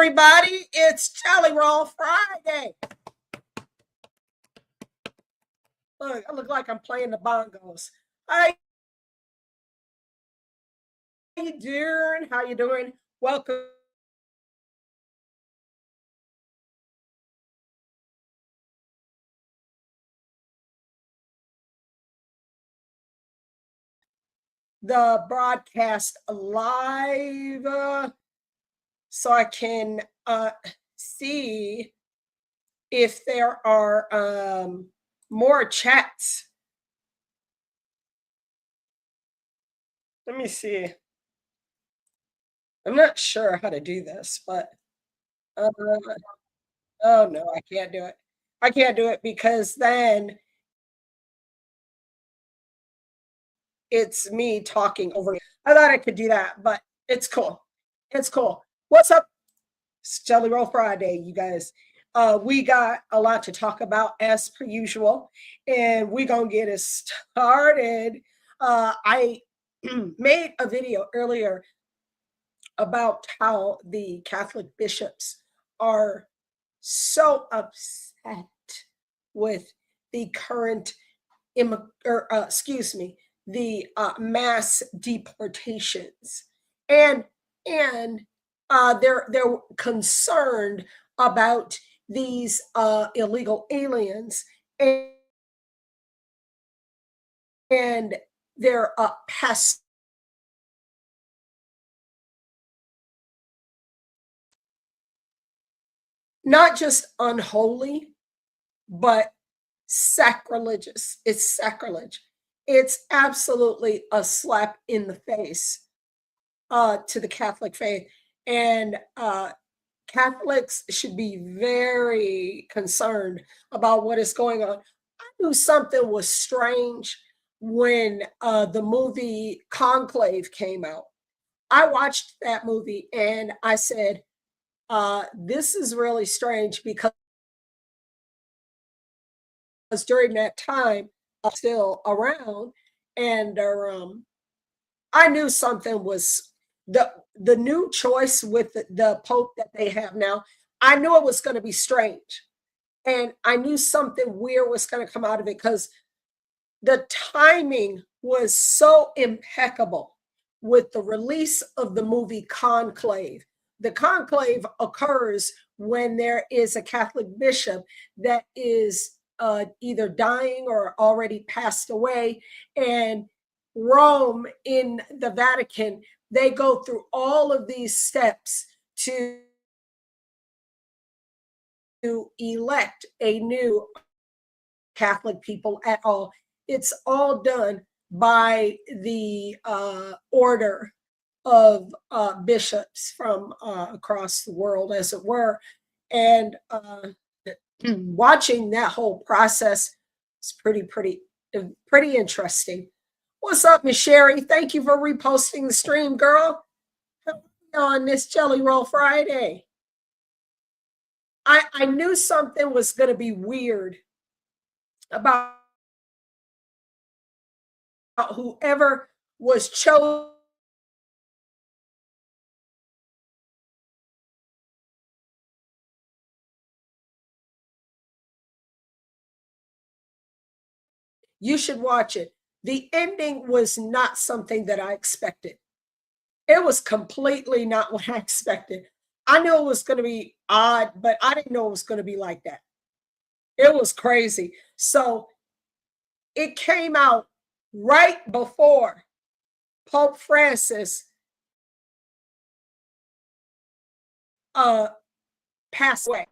everybody. It's Jellyroll Friday. Look, I look like I'm playing the bongos. How you doing? How you doing? Welcome. The broadcast live so I can see if there are more chats. Let me see. I'm not sure how to do this, but uh, oh no, I can't do it. I can't do it because then it's me talking over. I thought I could do that, but it's cool. It's cool. What's up? It's Jelly Roll Friday, you guys. We got a lot to talk about as per usual, and we're gonna get it started. I made a video earlier about how the Catholic bishops are so upset with the current the mass deportations, and they're concerned about these illegal aliens, and they're pests. Not just unholy, but sacrilegious. It's sacrilege. It's absolutely a slap in the face to the Catholic faith. And Catholics should be very concerned about what is going on. I knew something was strange when the movie Conclave came out. I watched that movie and I said, this is really strange, because during that time, I'm still around, and I knew something was the new choice with the Pope that they have now. I knew it was going to be strange, and I knew something weird was going to come out of it, because the timing was so impeccable with the release of the movie Conclave. The conclave occurs when there is a Catholic bishop that is either dying or already passed away. And Rome, in the Vatican, they go through all of these steps to elect a new Catholic people at all. It's all done by the order of bishops from across the world, as it were. And watching that whole process is pretty interesting. What's up, Miss Sherry? Thank you for reposting the stream, girl. On this Jelly Roll Friday. I knew something was going to be weird about whoever was chosen. You should watch it. The ending was not something that I expected. It was completely not what I expected. I knew it was going to be odd, but I didn't know it was going to be like that. It was crazy. So it came out right before Pope Francis passed away.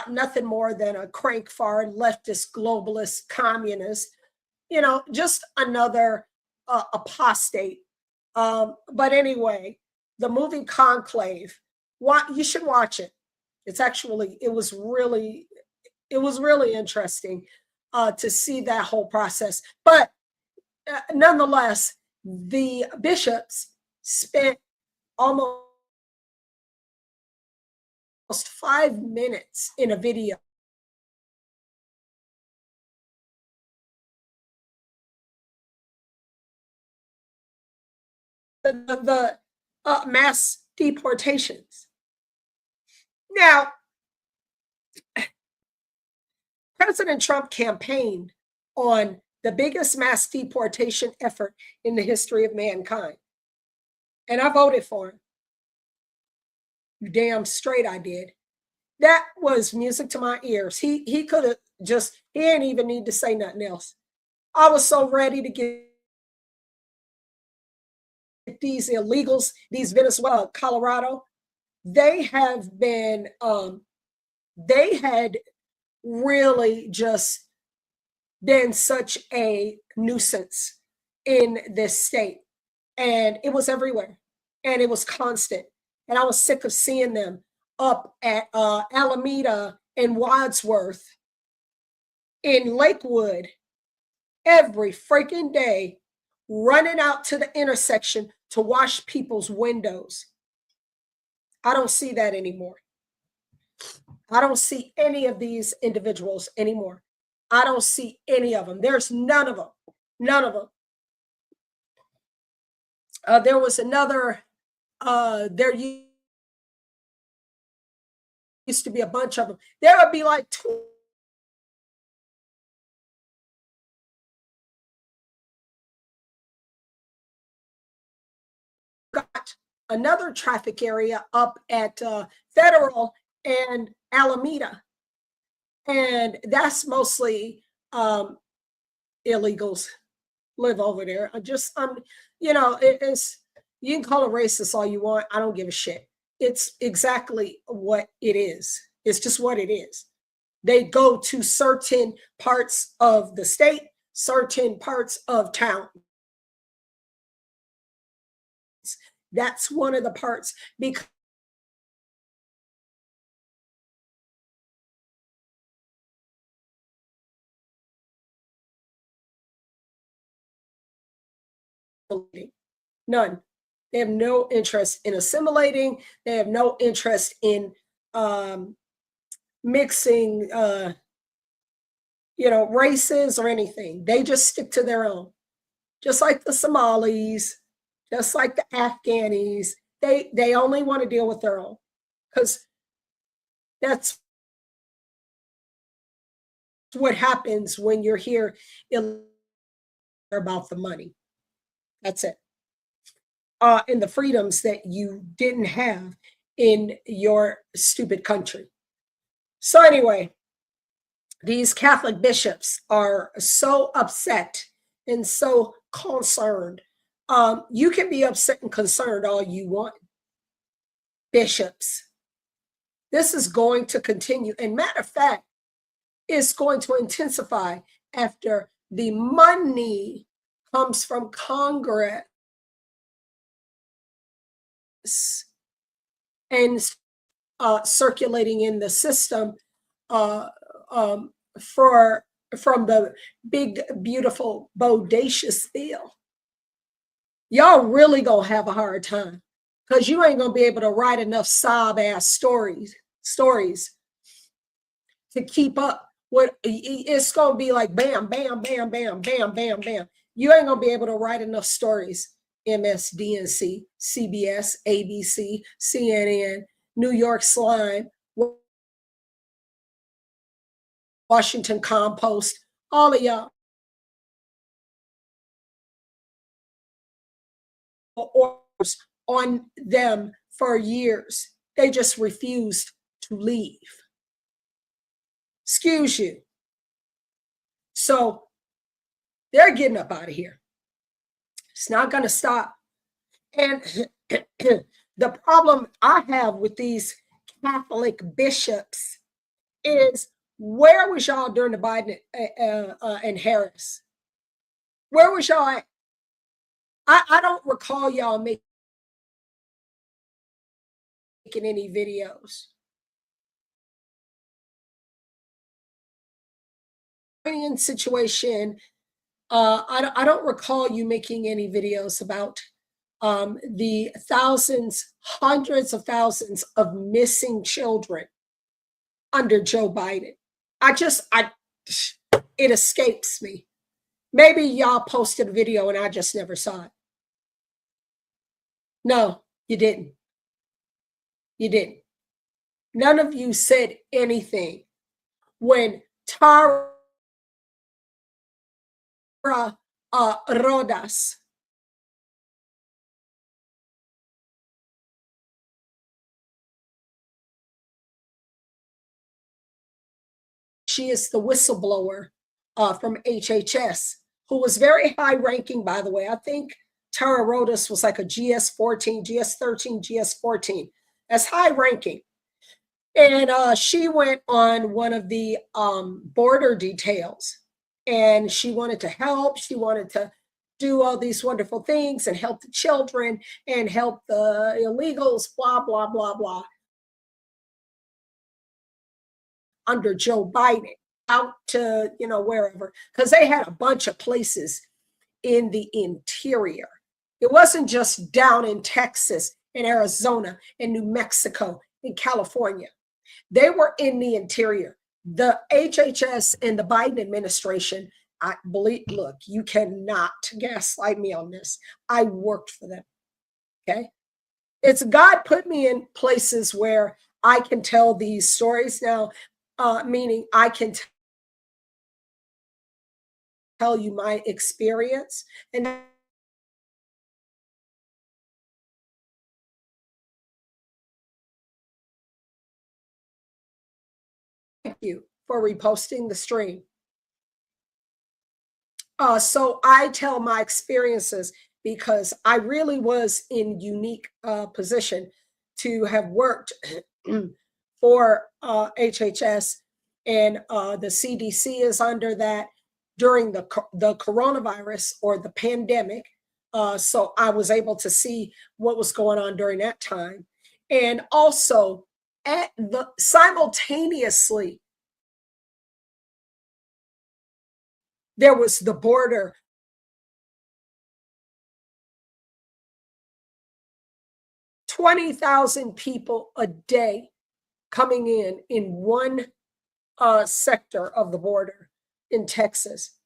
Nothing more than a crank forward leftist globalist communist, just another apostate. But anyway, the movie Conclave, you should watch it. It was really interesting to see that whole process. But nonetheless, the bishops spent almost 5 minutes in a video the mass deportations. Now, President Trump campaigned on the biggest mass deportation effort in the history of mankind. And I voted for him. You damn straight I did. That was music to my ears. He could have just, he didn't even need to say nothing else. I was so ready to get these illegals, these Venezuela, Colorado. They have been, they had really just been such a nuisance in this state. And it was everywhere. And it was constant. And I was sick of seeing them up at Alameda and Wadsworth, in Lakewood, every freaking day, running out to the intersection to wash people's windows. I don't see that anymore. I don't see any of these individuals anymore. I don't see any of them. There's none of them. None of them. There was another, there used to be a bunch of them. There would be like 2. Got another traffic area up at Federal and Alameda. And that's mostly illegals live over there. You know, it's, you can call it racist all you want. I don't give a shit. It's exactly what it is. It's just what it is. They go to certain parts of the state, certain parts of town. That's one of the parts, because none. They have no interest in assimilating. They have no interest in mixing, you know, races or anything. They just stick to their own. Just like the Somalis, just like the Afghanis. They only want to deal with their own, because that's what happens when you're here about the money. That's it. And the freedoms that you didn't have in your stupid country. So anyway, these Catholic bishops are so upset and so concerned. You can be upset and concerned all you want. Bishops. This is going to continue. And matter of fact, it's going to intensify after the money comes from Congress and circulating in the system from the big, beautiful, bodacious bill. Y'all really gonna have a hard time, because you ain't gonna be able to write enough sob ass stories to keep up. What it's gonna be like, bam, bam, bam, bam, bam, bam, bam. You ain't gonna be able to write enough stories. MSDNC, CBS, ABC, CNN, New York Slime, Washington Compost, all of y'all. Orders on them for years. They just refused to leave. Excuse you. So they're getting up out of here. It's not going to stop. And the problem I have with these Catholic bishops is, where was y'all during the Biden and Harris? Where was y'all at? I don't recall y'all making any videos. Situation, I don't recall you making any videos about the thousands, hundreds of thousands of missing children under Joe Biden. It escapes me. Maybe y'all posted a video and I just never saw it. No, you didn't. You didn't. None of you said anything when Tara Rodas, she is the whistleblower from HHS, who was very high ranking, by the way. I think Tara Rodas was like a GS 14, GS 13, GS 14. That's high ranking. And she went on one of the border details, and she wanted to help. She wanted to do all these wonderful things and help the children and help the illegals, blah, blah, blah, blah, under Joe Biden out to, wherever, because they had a bunch of places in the interior. It wasn't just down in Texas, in Arizona, in New Mexico, in California. They were in the interior. The HHS and the Biden administration, I believe, look, you cannot gaslight me on this. I worked for them. Okay. It's God put me in places where I can tell these stories now, meaning I can tell you my experience. And thank you for reposting the stream. So I tell my experiences because I really was in unique position to have worked for HHS, and the CDC is under that during the coronavirus or the pandemic. So I was able to see what was going on during that time, and also at the simultaneously there was the border. 20,000 people a day coming in one sector of the border in Texas.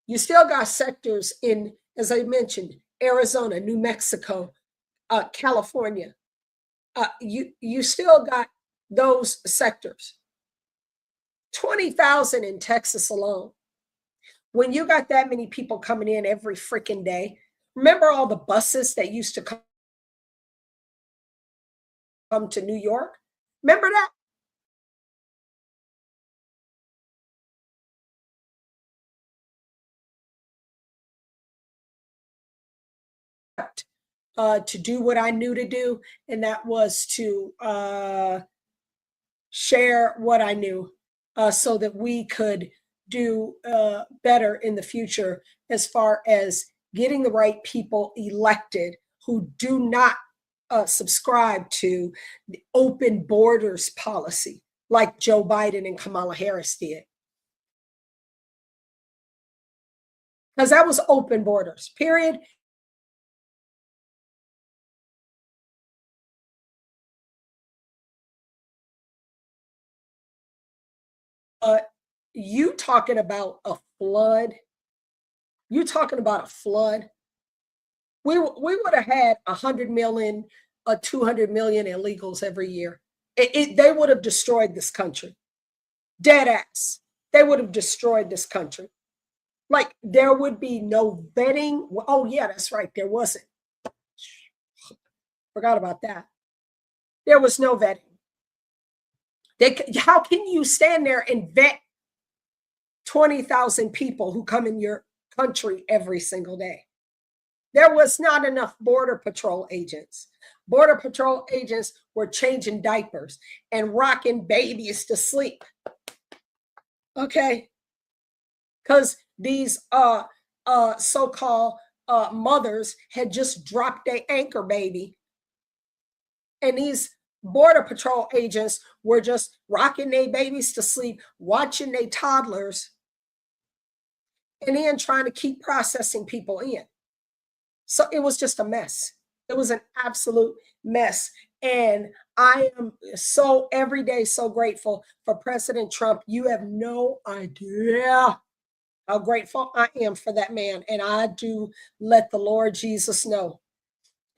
You still got sectors in, as I mentioned, Arizona, New Mexico, California. You still got those sectors. 20,000 in Texas alone. When you got that many people coming in every freaking day, remember all the buses that used to come to New York? Remember that? To do what I knew to do, and that was to share what I knew, so that we could do better in the future as far as getting the right people elected who do not subscribe to the open borders policy like Joe Biden and Kamala Harris did. Because that was open borders, period. Uh, you talking about a flood? You talking about a flood? We would have had 100 million, 200 million illegals every year. They would have destroyed this country. Dead ass. They would have destroyed this country. Like there would be no vetting. Oh yeah, that's right. There wasn't. Forgot about that. There was no vetting. How can you stand there and vet 20,000 people who come in your country every single day? There was not enough Border Patrol agents. Border Patrol agents were changing diapers and rocking babies to sleep. Okay. Because these so-called mothers had just dropped their anchor baby. And these Border Patrol agents were just rocking their babies to sleep, watching their toddlers, and then trying to keep processing people in. So it was just a mess. It was an absolute mess. And I am so every day so grateful for President Trump. You have no idea how grateful I am for that man. And I do let the Lord Jesus know.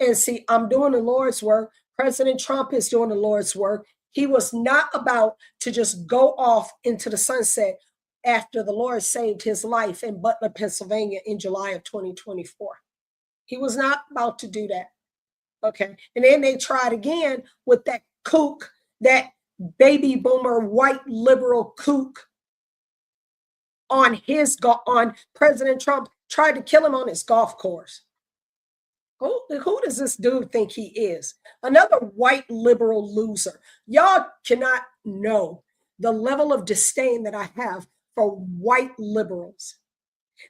And see, I'm doing the Lord's work. President Trump is doing the Lord's work. He was not about to just go off into the sunset after the Lord saved his life in Butler, Pennsylvania in July of 2024. He was not about to do that. Okay. And then they tried again with that kook, that baby boomer white liberal kook on President Trump, tried to kill him on his golf course. Who does this dude think he is? Another white liberal loser. Y'all cannot know the level of disdain that I have for white liberals.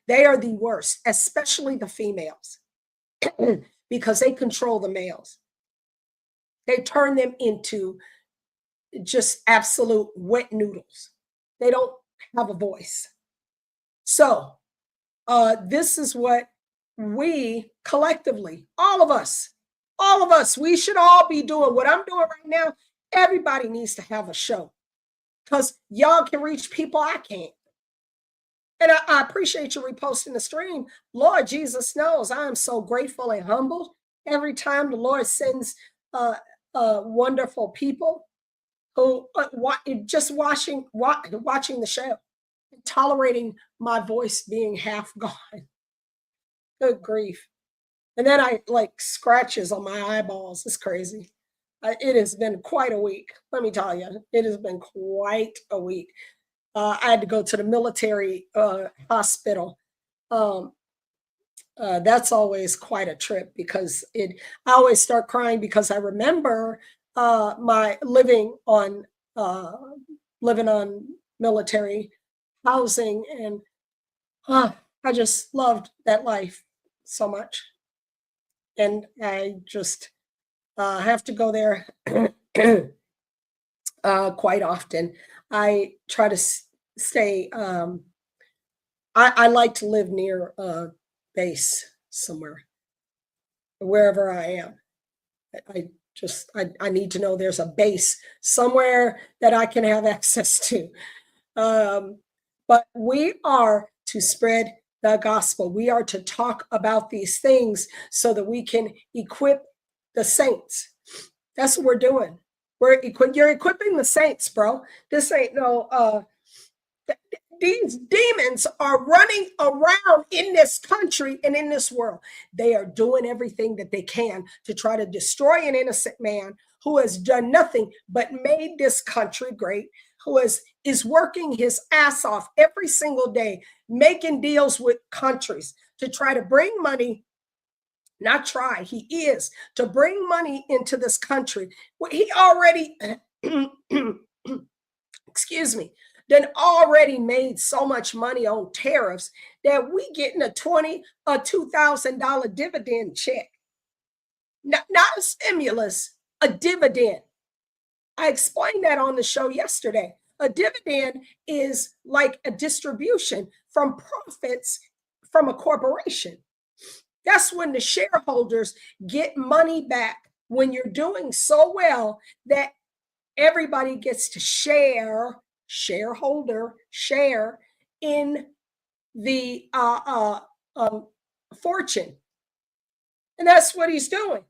They are the worst, especially the females, because they control the males. They turn them into just absolute wet noodles. They don't have a voice. So this is what we collectively, all of us, we should all be doing what I'm doing right now. Everybody needs to have a show because y'all can reach people I can't. And I appreciate you reposting the stream. Lord Jesus knows I am so grateful and humbled every time the Lord sends wonderful people who just watching the show, tolerating my voice being half gone. Good grief. And then I like scratches on my eyeballs. It's crazy. It has been quite a week. Let me tell you, it has been quite a week. I had to go to the military hospital. That's always quite a trip because I always start crying because I remember my living on military housing, and I just loved that life so much. And I just have to go there quite often. I try to stay. I like to live near a base somewhere, wherever I am. I need to know there's a base somewhere that I can have access to. But we are to spread the gospel. We are to talk about these things so that we can equip the saints. That's what we're doing. You're equipping the saints, bro. This ain't no these demons are running around in this country and in this world. They are doing everything that they can to try to destroy an innocent man who has done nothing but made this country great, who is working his ass off every single day, making deals with countries to try to bring money. Not try, he is to bring money into this country. He already, excuse me, then already made so much money on tariffs that we getting a $2,000 dividend check. Not a stimulus, a dividend. I explained that on the show yesterday. A dividend is like a distribution from profits from a corporation. That's when the shareholders get money back when you're doing so well that everybody gets to share in the fortune. And that's what he's doing.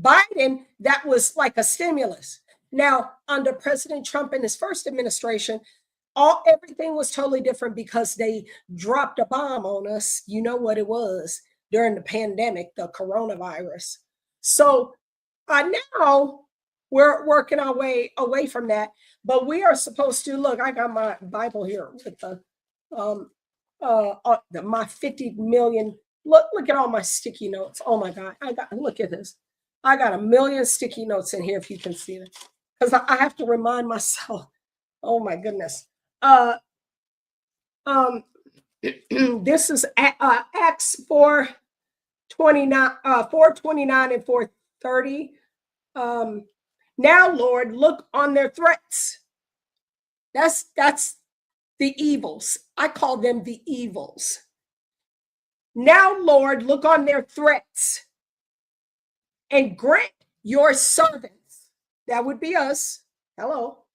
Biden, that was like a stimulus. Now, under President Trump and his first administration, everything was totally different because they dropped a bomb on us. You know what it was during the pandemic, the coronavirus. So now we're working our way away from that, but we are supposed to look. I got my Bible here with my 50 million. Look at all my sticky notes. Oh my God! Look at this. I got a million sticky notes in here. If you can see it, because I have to remind myself. Oh my goodness. This is Acts 4:29, 4:29 and 4:30. Now, Lord, look on their threats. That's the evils. I call them the evils. Now, Lord, look on their threats and grant your servants, that would be us, hello,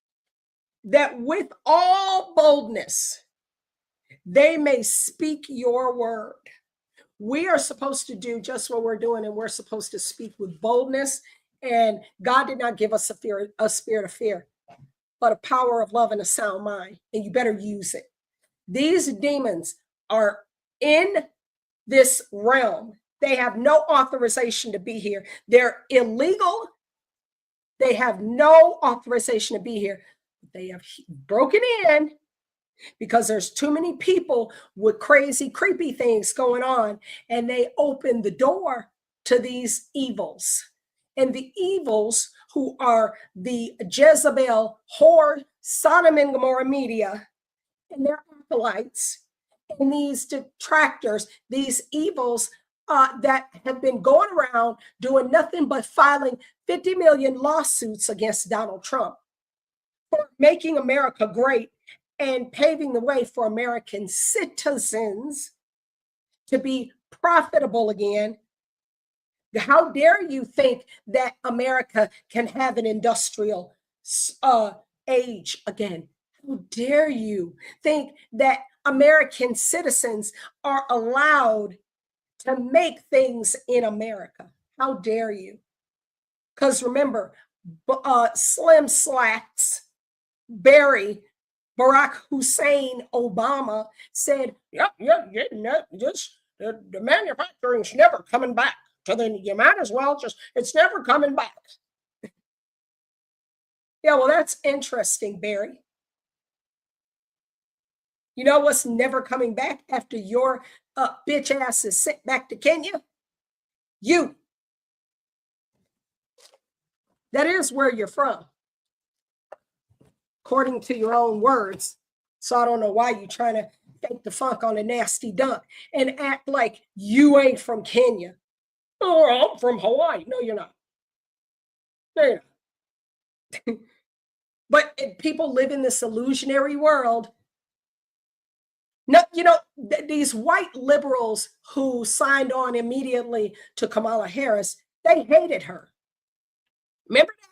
that with all boldness they may speak your word. we are supposed to do just what we're doing, and we're supposed to speak with boldness. And God did not give us a spirit of fear, but a power of love and a sound mind. And you better use it. These demons are in this realm. They have no authorization to be here. They're illegal. They have no authorization to be here. They have broken in because there's too many people with crazy, creepy things going on, and they open the door to these evils. And the evils, who are the Jezebel, whore, Sodom and Gomorrah media, and their acolytes, and these detractors, these evils that have been going around doing nothing but filing 50 million lawsuits against Donald Trump for making America great and paving the way for American citizens to be profitable again. How dare you think that America can have an industrial age again? How dare you think that American citizens are allowed to make things in America? How dare you? Because remember, Slim Slacks Barry Barack Hussein Obama said, just the manufacturing's never coming back. So then you might as well it's never coming back. Yeah, well, that's interesting, Barry. You know what's never coming back after your bitch ass is sent back to Kenya? You. That is where you're from, according to your own words. So I don't know why you're trying to fake the funk on a nasty dunk and act like you ain't from Kenya. Oh, I'm from Hawaii. No, you're not. No, you're not. But people live in this illusionary world. No, these white liberals who signed on immediately to Kamala Harris, they hated her. Remember that?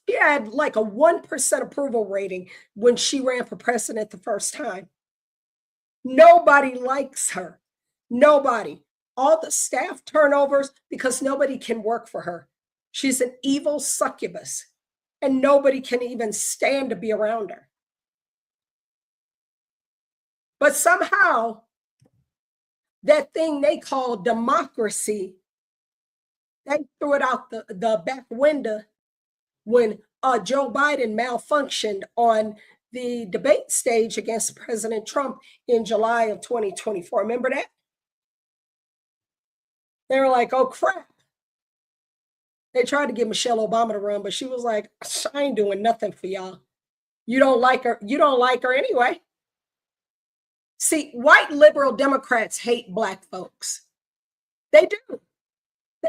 She had like a 1% approval rating when she ran for president the first time. Nobody likes her. Nobody. All the staff turnovers because nobody can work for her. She's an evil succubus, and nobody can even stand to be around her. But somehow, that thing they call democracy, they threw it out the back window when Joe Biden malfunctioned on the debate stage against President Trump in July of 2024. Remember that? They were like, oh, crap. They tried to get Michelle Obama to run, but she was like, I ain't doing nothing for y'all. You don't like her. You don't like her anyway. See, white liberal Democrats hate Black folks. They do.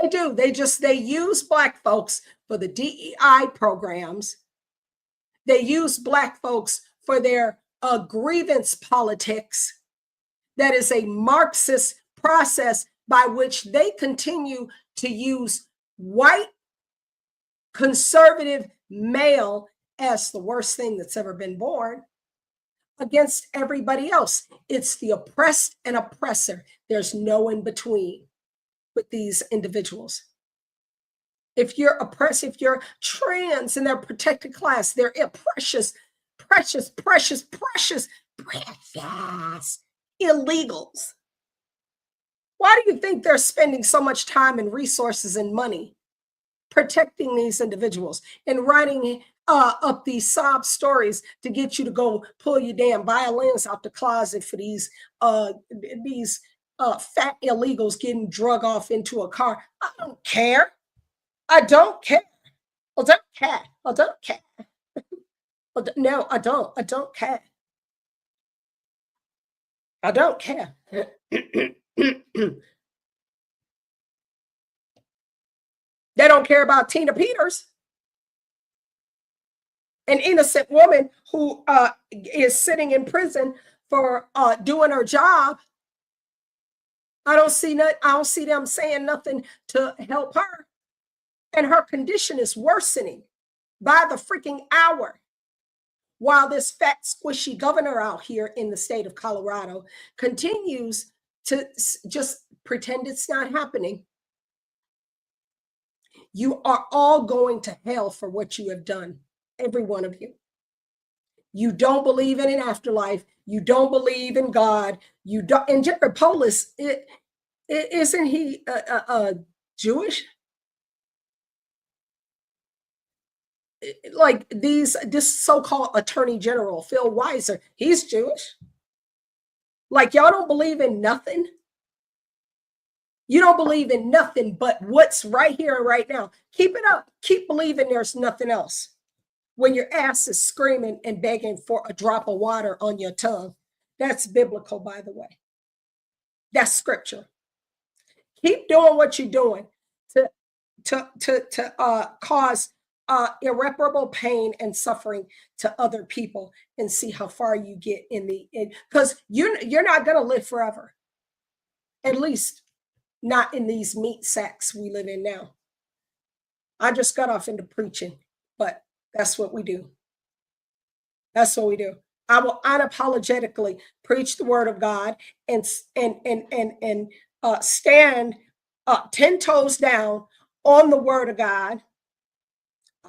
They do. They use Black folks for the DEI programs. They use Black folks for their grievance politics. That is a Marxist process by which they continue to use white conservative male as the worst thing that's ever been born against everybody else. It's the oppressed and oppressor. There's no in between with these individuals. If you're oppressed, if you're trans and they're protected class, they're precious illegals. Why do you think they're spending so much time and resources and money protecting these individuals and writing up these sob stories to get you to go pull your damn violins out the closet for these fat illegals getting drug off into a car? I don't care. I don't care. I don't care. I don't care. No, I don't. I don't care. I don't care. They don't care about Tina Peters, an innocent woman who is sitting in prison for doing her job. I don't see them saying nothing to help her. And her condition is worsening by the freaking hour. While this fat, squishy governor out here in the state of Colorado continues to just pretend it's not happening. You are all going to hell for what you have done, every one of you. You don't believe in an afterlife. You don't believe in God. You don't. And Polis, isn't he Jewish? Like this so-called attorney general, Phil Weiser, he's Jewish. Like, y'all don't believe in nothing. You don't believe in nothing but what's right here and right now. Keep it up. Keep believing there's nothing else. When your ass is screaming and begging for a drop of water on your tongue. That's biblical, by the way. That's scripture. Keep doing what you're doing to cause irreparable pain and suffering to other people, and see how far you get because you're not going to live forever. At least not in these meat sacks we live in now. I just got off into preaching, but that's what we do. That's what we do. I will unapologetically preach the word of God and stand 10 toes down on the word of God.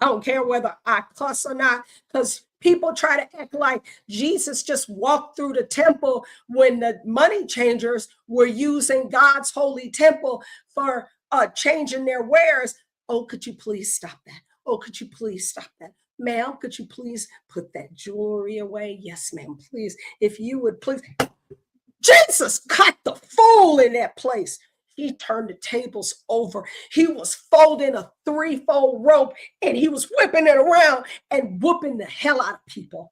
I don't care whether I cuss or not, because people try to act like Jesus just walked through the temple when the money changers were using God's holy temple for changing their wares. Oh, could you please stop that? Oh, could you please stop that? Ma'am, could you please put that jewelry away? Yes, ma'am, please. If you would please. Jesus cut the fool in that place. He turned the tables over. He was folding a 3-fold rope and he was whipping it around and whooping the hell out of people.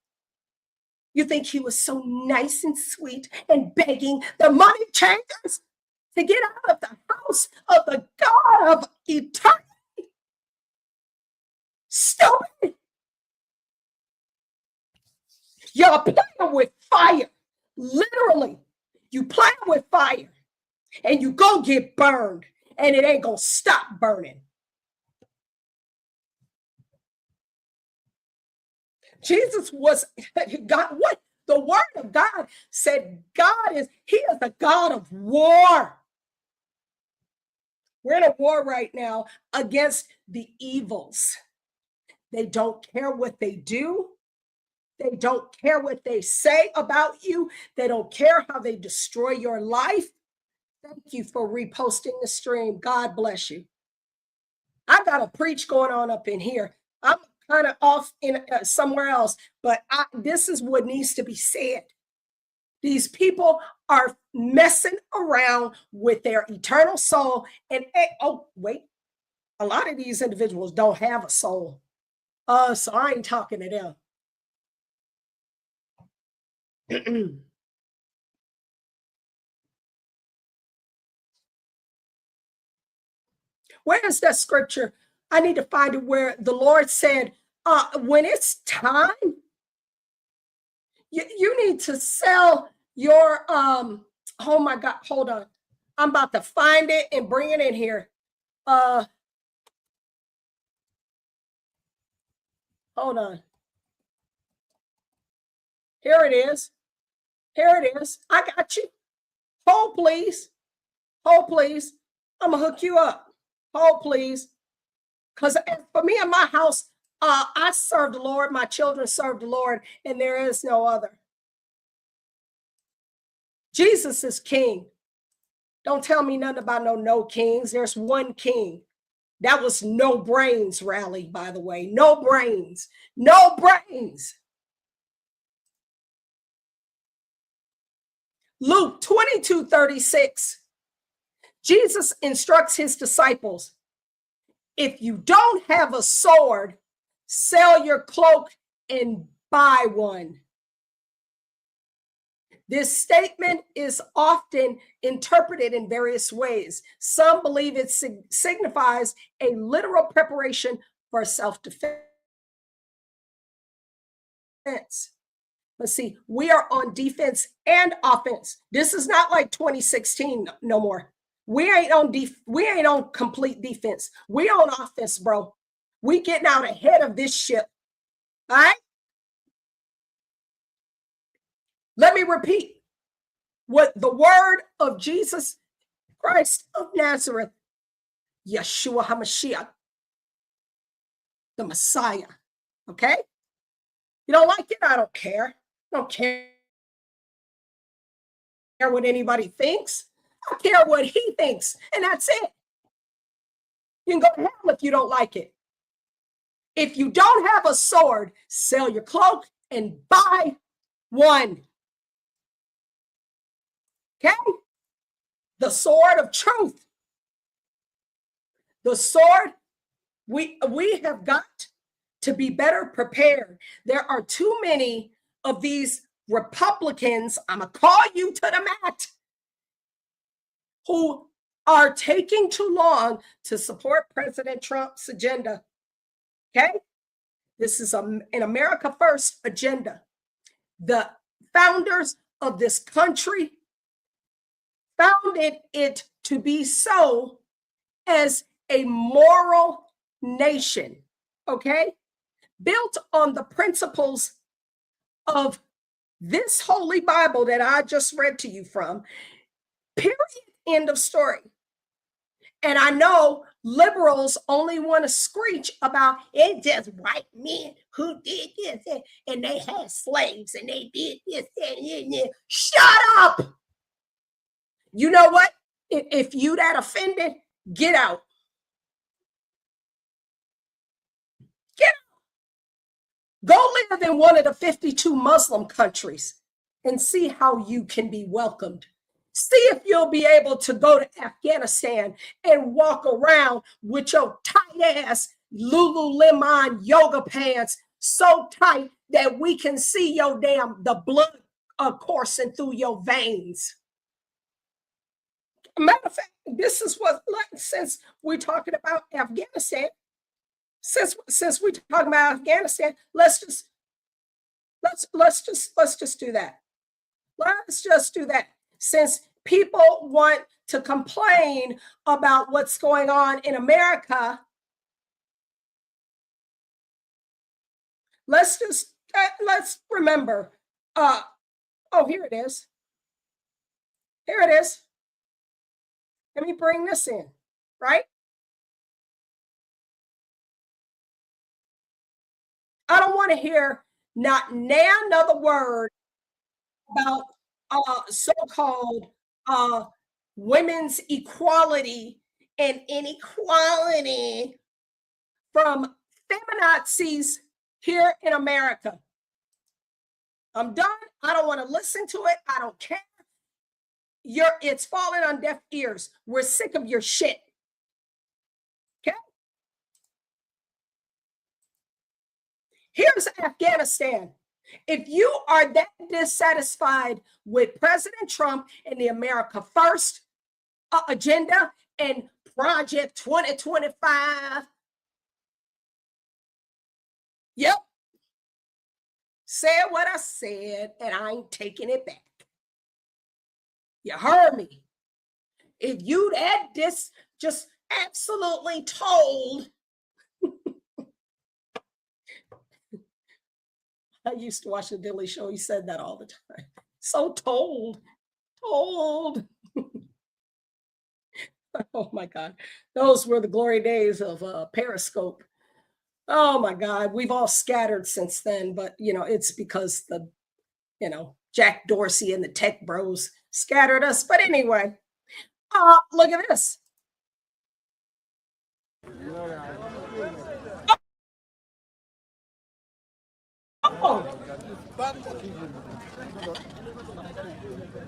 You think he was so nice and sweet and begging the money changers to get out of the house of the God of eternity? Stupid. You're playing with fire. Literally, you playing with fire. And you go get burned, and it ain't gonna stop burning. Jesus was God. What the word of God said, He is the God of war. We're in a war right now against the evils. They don't care what they do. They don't care what they say about you. They don't care how they destroy your life. Thank you for reposting the stream. God bless you. I got a preach going on up in here. I'm kind of off in somewhere else, but this is what needs to be said. These people are messing around with their eternal soul. And oh, wait, a lot of these individuals don't have a soul. So I ain't talking to them. Where is that scripture? I need to find it where the Lord said, when it's time, you need to sell your, oh my God, hold on. I'm about to find it and bring it in here. Hold on. Here it is. Here it is. I got you. Hold, please. Hold, please. I'm going to hook you up. Hold, please. Because for me and my house, I serve the Lord. My children serve the Lord, and there is no other. Jesus is king. Don't tell me nothing about no kings. There's one king. That was no brains rally, by the way. No brains. No brains. Luke 22:36. Jesus instructs his disciples, if you don't have a sword, sell your cloak and buy one. This statement is often interpreted in various ways. Some believe it signifies a literal preparation for self-defense. But see, we are on defense and offense. This is not like 2016 no more. We ain't on complete defense. We on offense, bro. We getting out ahead of this ship. All right? Let me repeat. what the word of Jesus Christ of Nazareth, Yeshua HaMashiach, the Messiah. Okay? You don't like it? I don't care. I don't care what anybody thinks. I care what he thinks. And that's it. You can go to hell if you don't like it. If you don't have a sword, sell your cloak and buy one. Okay? The sword of truth. The sword, we have got to be better prepared. There are too many of these Republicans, I'm going to call you to the mat, who are taking too long to support President Trump's agenda. Okay? This is an America First agenda. The founders of this country founded it to be so as a moral nation, okay? Built on the principles of this holy Bible that I just read to you from, period, end of story. And I know liberals only want to screech about it, just white men who did this and they had slaves and they did this and shut up. You know what? If you that offended, get out. Get out. Go live in one of the 52 Muslim countries and see how you can be welcomed. See if you'll be able to go to Afghanistan and walk around with your tight ass Lululemon yoga pants so tight that we can see the blood coursing through your veins. Matter of fact, this is what, since we're talking about Afghanistan, since we're talking about Afghanistan, let's just do that. Let's just do that. Since people want to complain about what's going on in America, let's remember. Oh, here it is. Here it is. Let me bring this in, right? I don't want to hear not another word about so-called women's equality and inequality from feminazis here in America. I'm done. I don't want to listen to it. I don't care. It's falling on deaf ears. We're sick of your shit. Okay? Here's Afghanistan. If you are that dissatisfied with President Trump and the America First agenda and Project 2025, yep, said what I said, and I ain't taking it back. You heard me. If you that just absolutely told. I used to watch the Daily Show. He said that all the time. So told. Oh my God. Those were the glory days of Periscope. Oh my God. We've all scattered since then, but it's because Jack Dorsey and the tech bros scattered us. But anyway, look at this.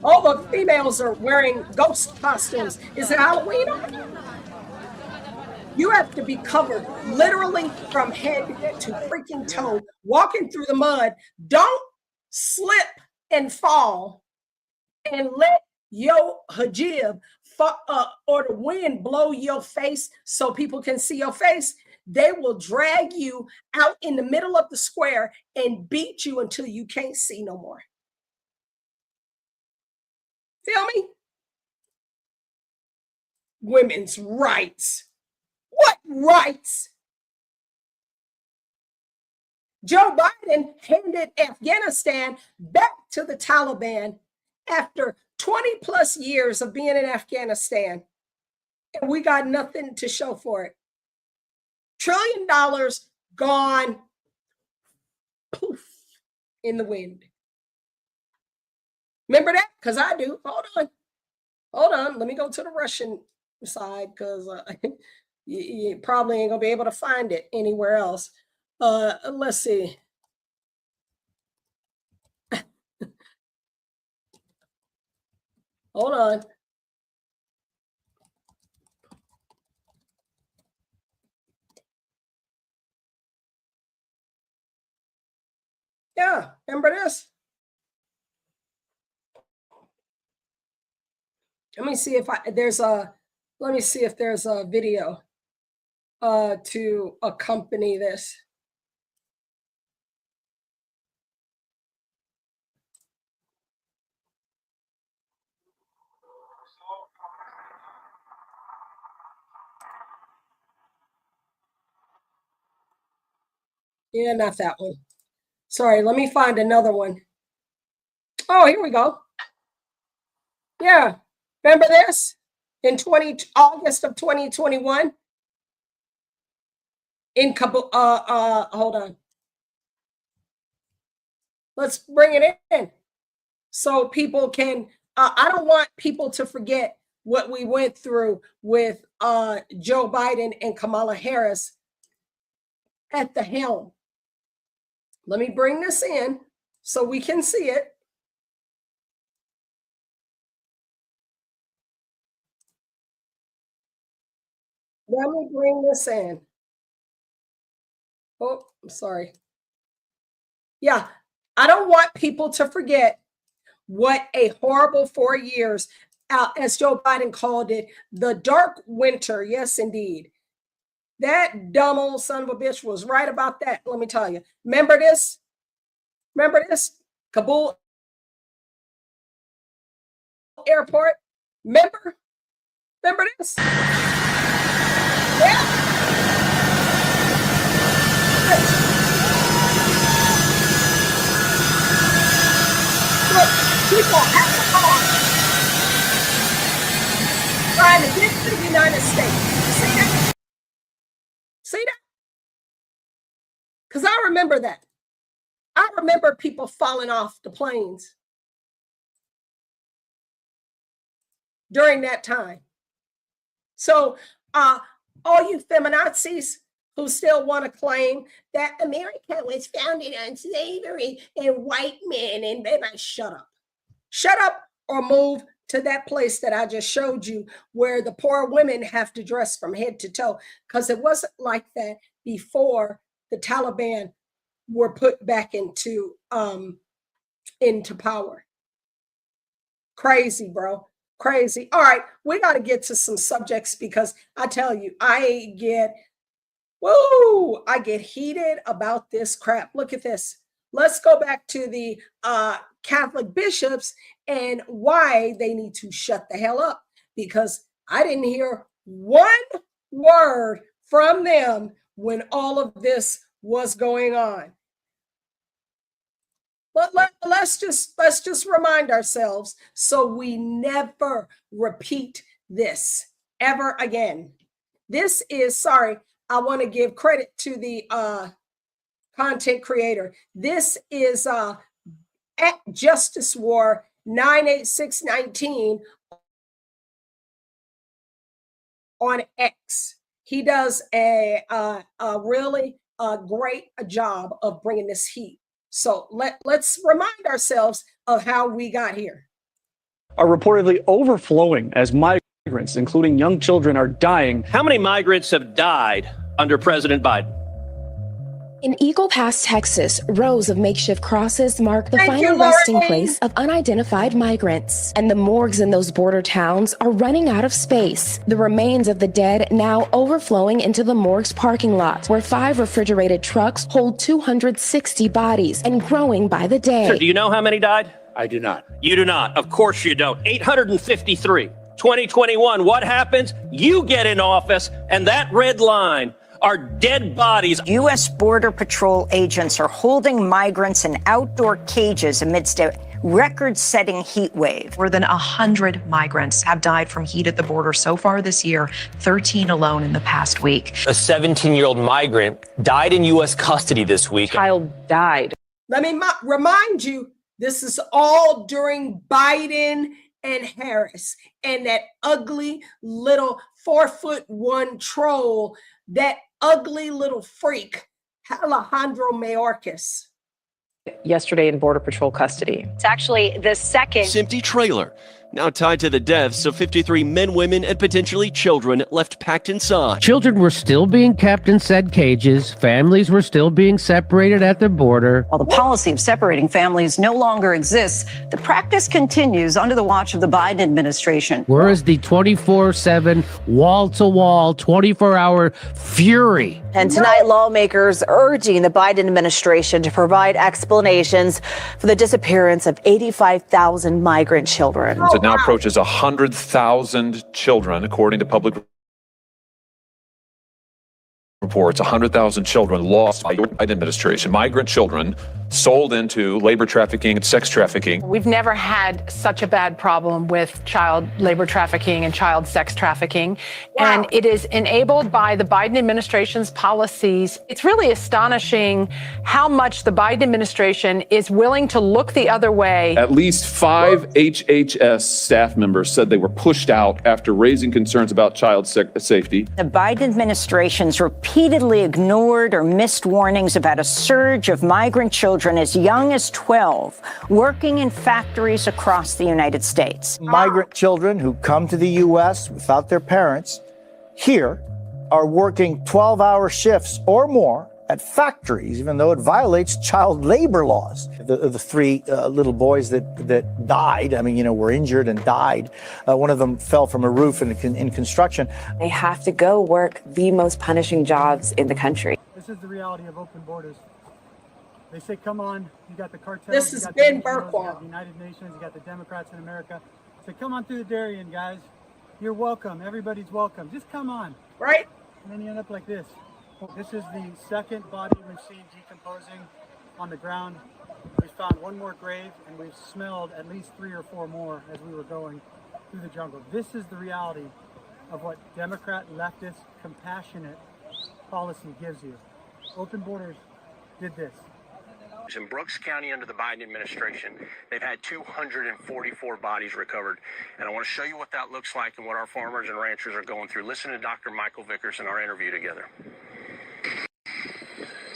All the females are wearing ghost costumes. Is it Halloween? You have to be covered literally from head to freaking toe, walking through the mud. Don't slip and fall and let your hijab or the wind blow your face so people can see your face. They will drag you out in the middle of the square and beat you until you can't see no more. Feel me? Women's rights. What rights? Joe Biden handed Afghanistan back to the Taliban after 20 plus years of being in Afghanistan, and we got nothing to show for it. $1 trillion gone, poof, in the wind. Remember that? Because I do. Hold on. Let me go to the Russian side, because you probably ain't gonna be able to find it anywhere else. Let's see. Hold on. Yeah, remember this? Let me see if there's a video to accompany this. Yeah, not that one. Sorry, let me find another one. Oh, here we go. Yeah, remember this? In August of 2021 in Kabul. Hold on. Let's bring it in so people can. I don't want people to forget what we went through with Joe Biden and Kamala Harris at the helm. Let me bring this in so we can see it. Let me bring this in. Oh, I'm sorry. Yeah, I don't want people to forget what a horrible 4 years, as Joe Biden called it, the dark winter. Yes, indeed. That dumb old son of a bitch was right about that. Let me tell you. Remember this? Remember this? Kabul airport. Remember this? Yeah. Look, people have to come on. Trying to get to the United States. See that? See that? Because I remember that. I remember people falling off the planes during that time. So all you feminazis who still want to claim that America was founded on slavery and white men, and baby, shut up or move to that place that I just showed you where the poor women have to dress from head to toe, because it wasn't like that before the Taliban were put back into power. Crazy, bro. Crazy. All right, we got to get to some subjects, because I tell you, I get heated about this crap. Look at this. Let's go back to the Catholic bishops and why they need to shut the hell up, because I didn't hear one word from them when all of this was going on. But let's just remind ourselves so we never repeat this ever again. This is, sorry, I want to give credit to the content creator. This is at Justice War 98619 on X. He does a really great job of bringing this heat. So let's remind ourselves of how we got here. Are reportedly overflowing as migrants, including young children, are dying. How many migrants have died under President Biden? In Eagle Pass, Texas, rows of makeshift crosses mark the final resting place of unidentified migrants. And the morgues in those border towns are running out of space. The remains of the dead now overflowing into the morgue's parking lot, where 5 refrigerated trucks hold 260 bodies and growing by the day. Sir, do you know how many died? I do not. You do not. Of course you don't. 853. 2021, what happens? You get in office, and that red line are dead bodies. U.S. Border Patrol agents are holding migrants in outdoor cages amidst a record-setting heat wave. More than 100 migrants have died from heat at the border so far this year, 13 alone in the past week. A 17-year-old migrant died in U.S. custody this week. Child died. Let me remind you, this is all during Biden and Harris and that ugly little 4'1" troll, that ugly little freak, Alejandro Mayorkas. Yesterday in Border Patrol custody. It's actually the second empty trailer, now tied to the deaths of 53 men, women, and potentially children left packed inside. Children were still being kept in said cages. Families were still being separated at the border. While the policy of separating families no longer exists, the practice continues under the watch of the Biden administration. Whereas the 24/7, wall-to-wall, 24-hour fury. And tonight, lawmakers urging the Biden administration to provide explanations for the disappearance of 85,000 migrant children. It now approaches 100,000 children, according to public reports. 100,000 children lost by the Biden administration. Migrant children sold into labor trafficking and sex trafficking. We've never had such a bad problem with child labor trafficking and child sex trafficking. Wow. And it is enabled by the Biden administration's policies. It's really astonishing how much the Biden administration is willing to look the other way. At least 5 HHS staff members said they were pushed out after raising concerns about child safety. The Biden administration's repeatedly ignored or missed warnings about a surge of migrant children as young as 12 working in factories across the United States. Migrant children who come to the U.S. without their parents here are working 12-hour shifts or more at factories, even though it violates child labor laws. The three little boys that died, were injured and died. One of them fell from a roof in construction. They have to go work the most punishing jobs in the country. This is the reality of open borders. They say, come on, you got the cartels. This has been Burkwall. You got the United Nations, you got the Democrats in America. Say, come on through the Darien, guys. You're welcome. Everybody's welcome. Just come on. Right? And then you end up like this. This is the second body we've seen decomposing on the ground. We found one more grave, and we've smelled at least 3 or 4 more as we were going through the jungle. This is the reality of what Democrat, leftist, compassionate policy gives you. Open borders did this. In Brooks County under the Biden administration, they've had 244 bodies recovered. And I want to show you what that looks like and what our farmers and ranchers are going through. Listen to Dr. Michael Vickers in our interview together.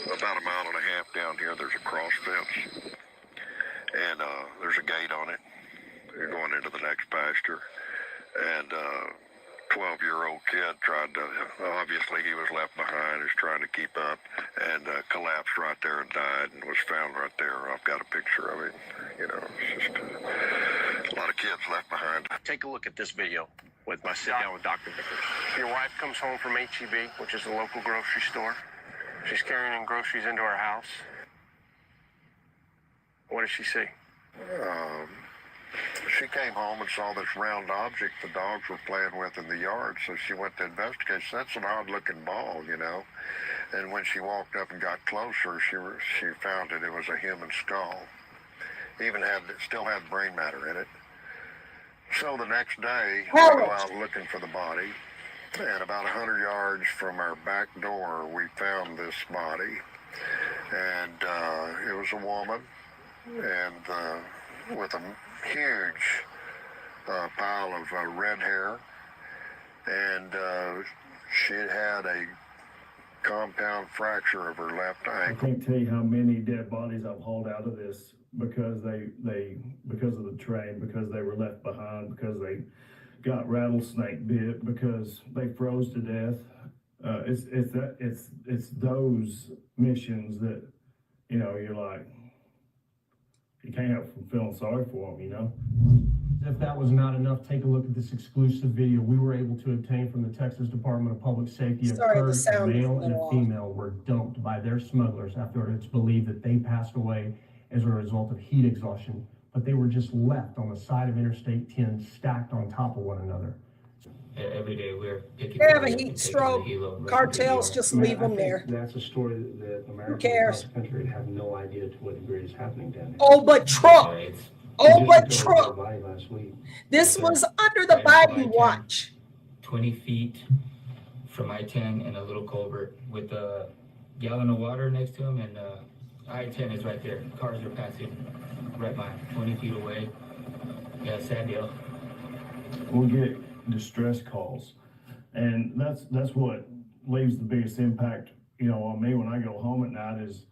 About a mile and a half down here, there's a cross fence, and there's a gate on it. You're going into the next pasture, and 12-year-old kid tried to, obviously he was left behind, is trying to keep up, and collapsed right there and died, and was found right there. I've got a picture of it. It's just a lot of kids left behind. Take a look at this video with my sit down with Dr. Vickers. Your wife comes home from HEB, which is a local grocery store. She's carrying in groceries into our house. What does she see? She came home and saw this round object the dogs were playing with in the yard, so she went to investigate. That's an odd-looking ball, And when she walked up and got closer, she found that it was a human skull. Still had brain matter in it. So the next day, we go out looking for the body. And about 100 yards from our back door, we found this body. And it was a woman, and with a huge pile of red hair. And she had a compound fracture of her left ankle. I can't tell you how many dead bodies I've hauled out of this because because of the train, because they were left behind, because they got rattlesnake bit, because they froze to death. It's those missions that you're like, you can't help from feeling sorry for them. If that was not enough, take a look at this exclusive video we were able to obtain from the Texas Department of Public Safety. A male and a female were dumped by their smugglers after it's believed that they passed away as a result of heat exhaustion, but they were just left on the side of Interstate 10, stacked on top of one another. Every day we're picking. They have a heat stroke. Cartels just leave them there. That's a story that Americans cares? across the country have no idea to what degree is happening down there. Oh, but Trump. Oh, but Trump. This was under the Biden watch. 20 feet from I-10 and a little culvert with a gallon of water next to him, and I-10 is right there. Cars are passing right by him, 20 feet away. Yeah, sad deal. We'll get distress calls, and that's what leaves the biggest impact, on me when I go home at night is,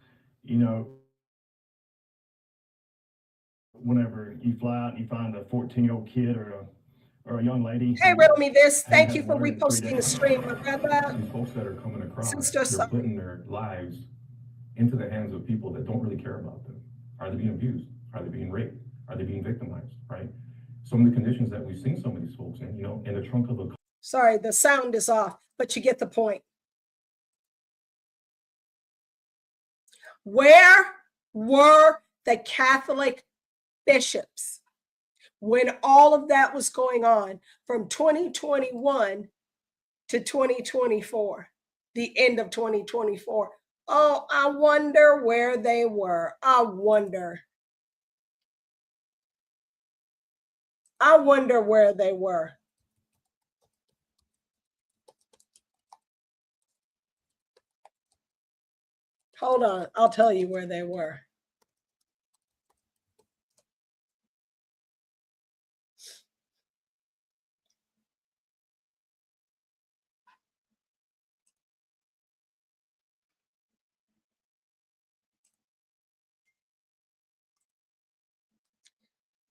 whenever you fly out and you find a 14-year-old kid or a young lady. Hey, riddle me this. Thank you for reposting the stream, my brother. These folks that are coming across, Sister, they're putting their lives into the hands of people that don't really care about them. Are they being abused? Are they being raped? Are they being victimized? Right? Some of the conditions that we've seen some of these folks in, in the trunk of a car. Sorry, the sound is off, but you get the point. Where were the Catholic bishops when all of that was going on from 2021 to 2024, the end of 2024? Oh, I wonder where they were. I wonder where they were. Hold on, I'll tell you where they were.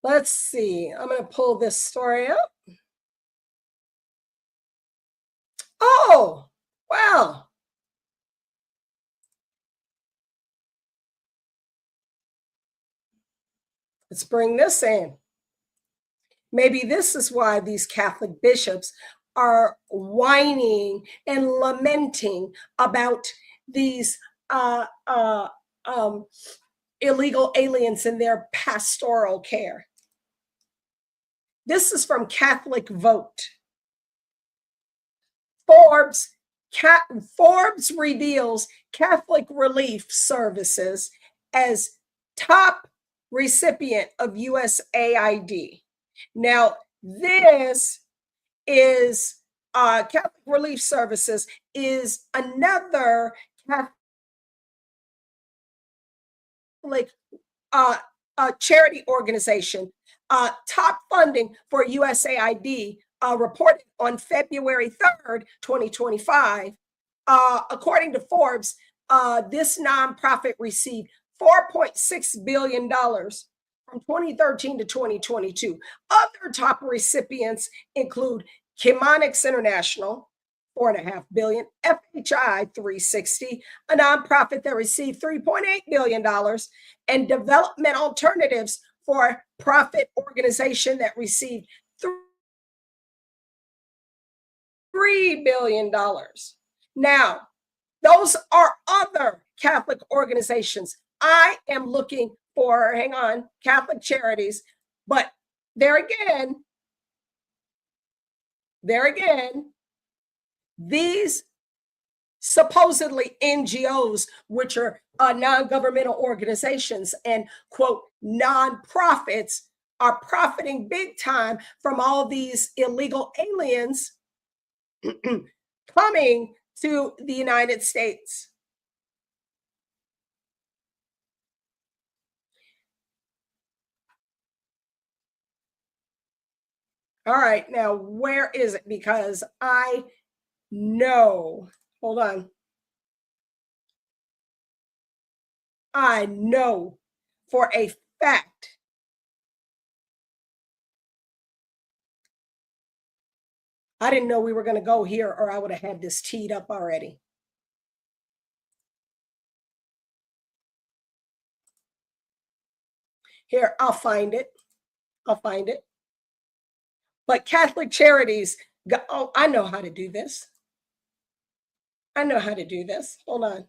Let's see. I'm going to pull this story up. Oh, wow. Let's bring this in. Maybe this is why these Catholic bishops are whining and lamenting about these illegal aliens in their pastoral care. This is from Catholic Vote. Forbes reveals Catholic Relief Services as top recipient of USAID. Now, this is Catholic Relief Services is another Catholic charity organization. Top funding for USAID reported on February 3rd, 2025. According to Forbes, this nonprofit received $4.6 billion from 2013 to 2022. Other top recipients include Chemonics International, $4.5 billion, FHI 360, a nonprofit that received $3.8 billion, and Development Alternatives for Profit organization that received $3 billion. Now, those are other Catholic organizations. I am looking for, Catholic charities, but there again, these supposedly NGOs, which are non-governmental organizations and quote nonprofits, are profiting big time from all these illegal aliens coming to the United States. All right, now where is it? Because I know, hold on. I know for a fact I didn't know we were going to go here, or I would have had this teed up already. Here, I'll find it. But Catholic charities, oh, I know how to do this. Hold on.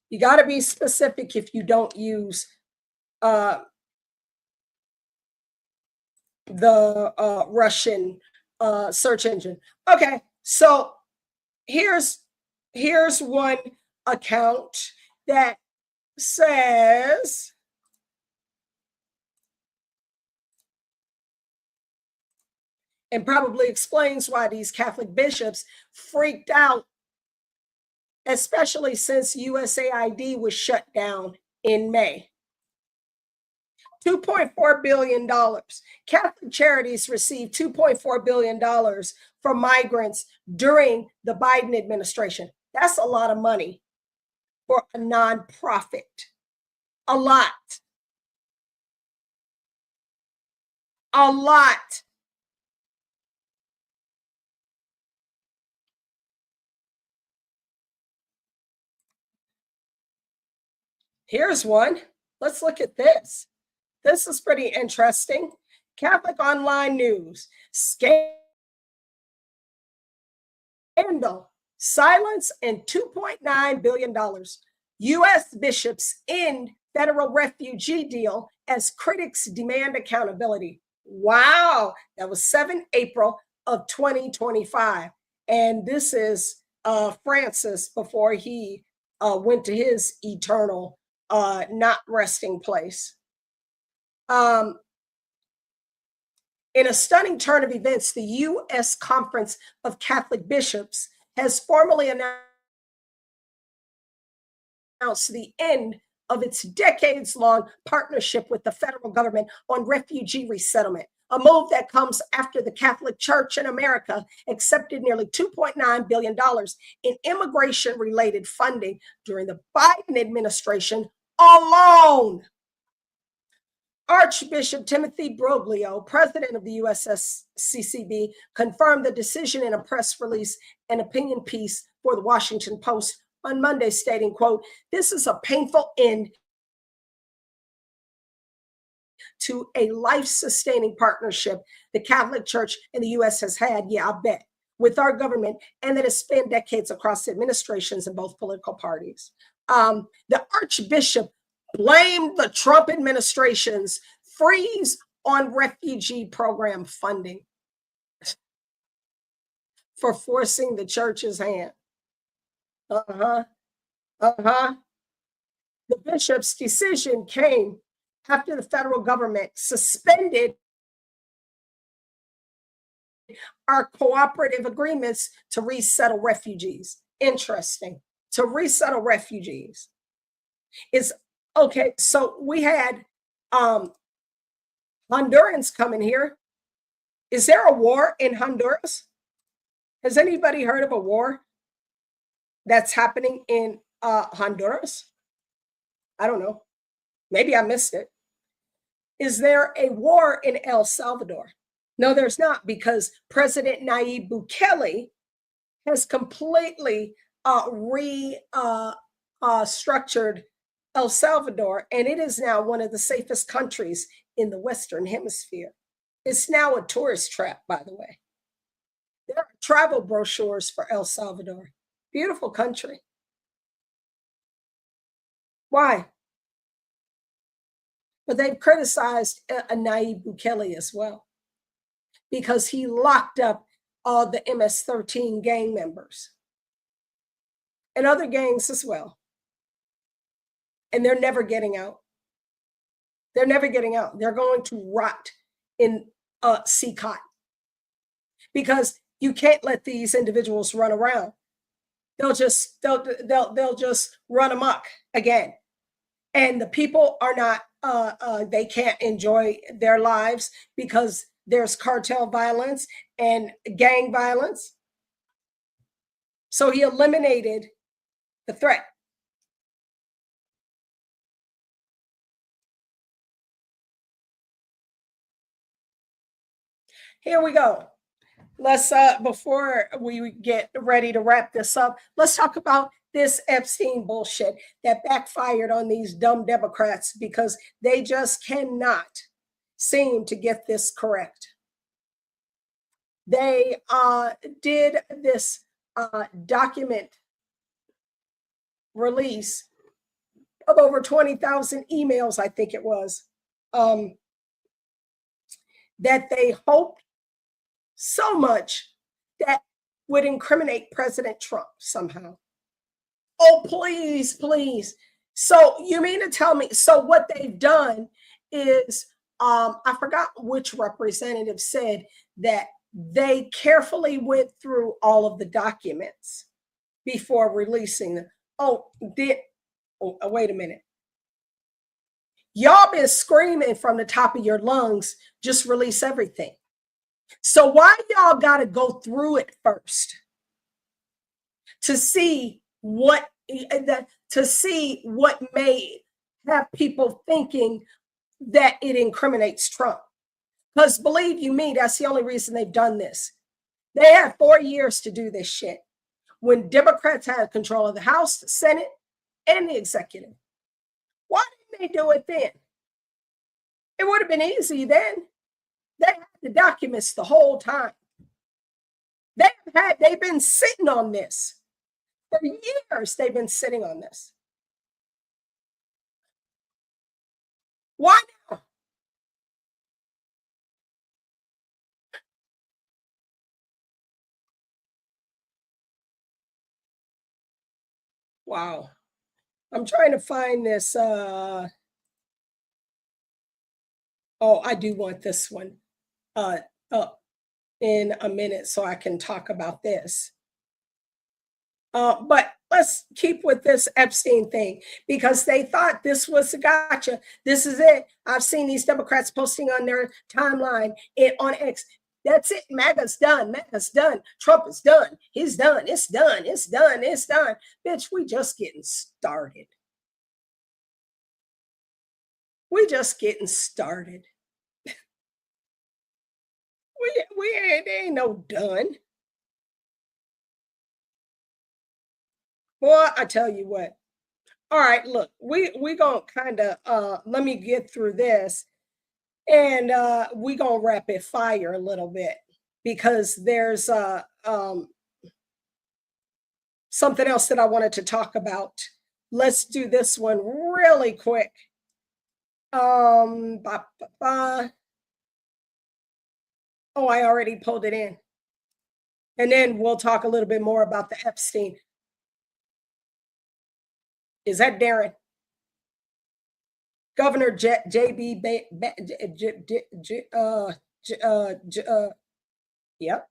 You got to be specific if you don't use the Russian search engine. Okay, so here's one account that says and probably explains why these Catholic bishops freaked out, especially since USAID was shut down in May. $2.4 billion. Catholic Charities received $2.4 billion from migrants during the Biden administration. That's a lot of money for a nonprofit. A lot. A lot. Here's one. Let's look at this. This is pretty interesting. Catholic Online News. Scandal, silence, and $2.9 billion. U.S. bishops end federal refugee deal as critics demand accountability. Wow. That was 7 April of 2025. And this is Francis before he went to his eternal not resting place. In a stunning turn of events, the U.S. Conference of Catholic Bishops has formally announced the end of its decades-long partnership with the federal government on refugee resettlement, a move that comes after the Catholic Church in America accepted nearly $2.9 billion in immigration-related funding during the Biden administration alone. Archbishop Timothy Broglio, president of the USCCB, confirmed the decision in a press release and opinion piece for the Washington Post on Monday, stating, quote, "This is a painful end to a life-sustaining partnership the Catholic Church in the U.S. has had, yeah, I bet, with our government, and that has spanned decades across administrations in both political parties." The Archbishop blamed the Trump administration's freeze on refugee program funding for forcing the church's hand. The bishop's decision came after the federal government suspended our cooperative agreements to resettle refugees. Interesting. To resettle refugees is okay. So we had Hondurans coming here. Is there a war in Honduras? Has anybody heard of a war that's happening in Honduras? I don't know. Maybe I missed it. Is there a war in El Salvador? No, there's not, because President Nayib Bukele has completely restructured El Salvador, and it is now one of the safest countries in the Western Hemisphere. It's now a tourist trap, by the way. There are travel brochures for El Salvador. Beautiful country. Why? But they've criticized Nayib Bukele as well, because he locked up all the MS-13 gang members and other gangs as well. And they're never getting out. They're never getting out. They're going to rot in CCOT, because you can't let these individuals run around. They'll just run amok again. And the people are not, they can't enjoy their lives because there's cartel violence and gang violence. So he eliminated the threat. Here we go. Let's, before we get ready to wrap this up, let's talk about this Epstein bullshit that backfired on these dumb Democrats because they just cannot seem to get this correct. They did this document release of over 20,000 emails, I think it was. that they hoped so much that would incriminate President Trump somehow. Oh, please, please. So you mean to tell me, so what they've done is, I forgot which representative said that they carefully went through all of the documents before releasing them. Wait a minute. Y'all been screaming from the top of your lungs, just release everything. So why y'all got to go through it first to see what may have people thinking that it incriminates Trump? Because believe you me, that's the only reason they've done this. They had 4 years to do this shit when Democrats had control of the House, the Senate, and the executive. Why didn't they do it then? It would have been easy then. They had the documents the whole time. They've been sitting on this. For years, they've been sitting on this. Why now? Wow. I'm trying to find this. Oh, I do want this one up in a minute so I can talk about this. But let's keep with this Epstein thing, because they thought this was a gotcha. This is it. I've seen these Democrats posting on their timeline on X. That's it. MAGA's done. MAGA's done. Trump is done. He's done. It's done. It's done. It's done. Bitch, we just getting started. We just getting started. we ain't no done. Boy, I tell you what. All right, look, we gonna kind of let me get through this, and we gonna rapid fire a little bit, because there's something else that I wanted to talk about. Let's do this one really quick. Oh, I already pulled it in. And then we'll talk a little bit more about the Epstein. Is that Darren? Governor JB yep.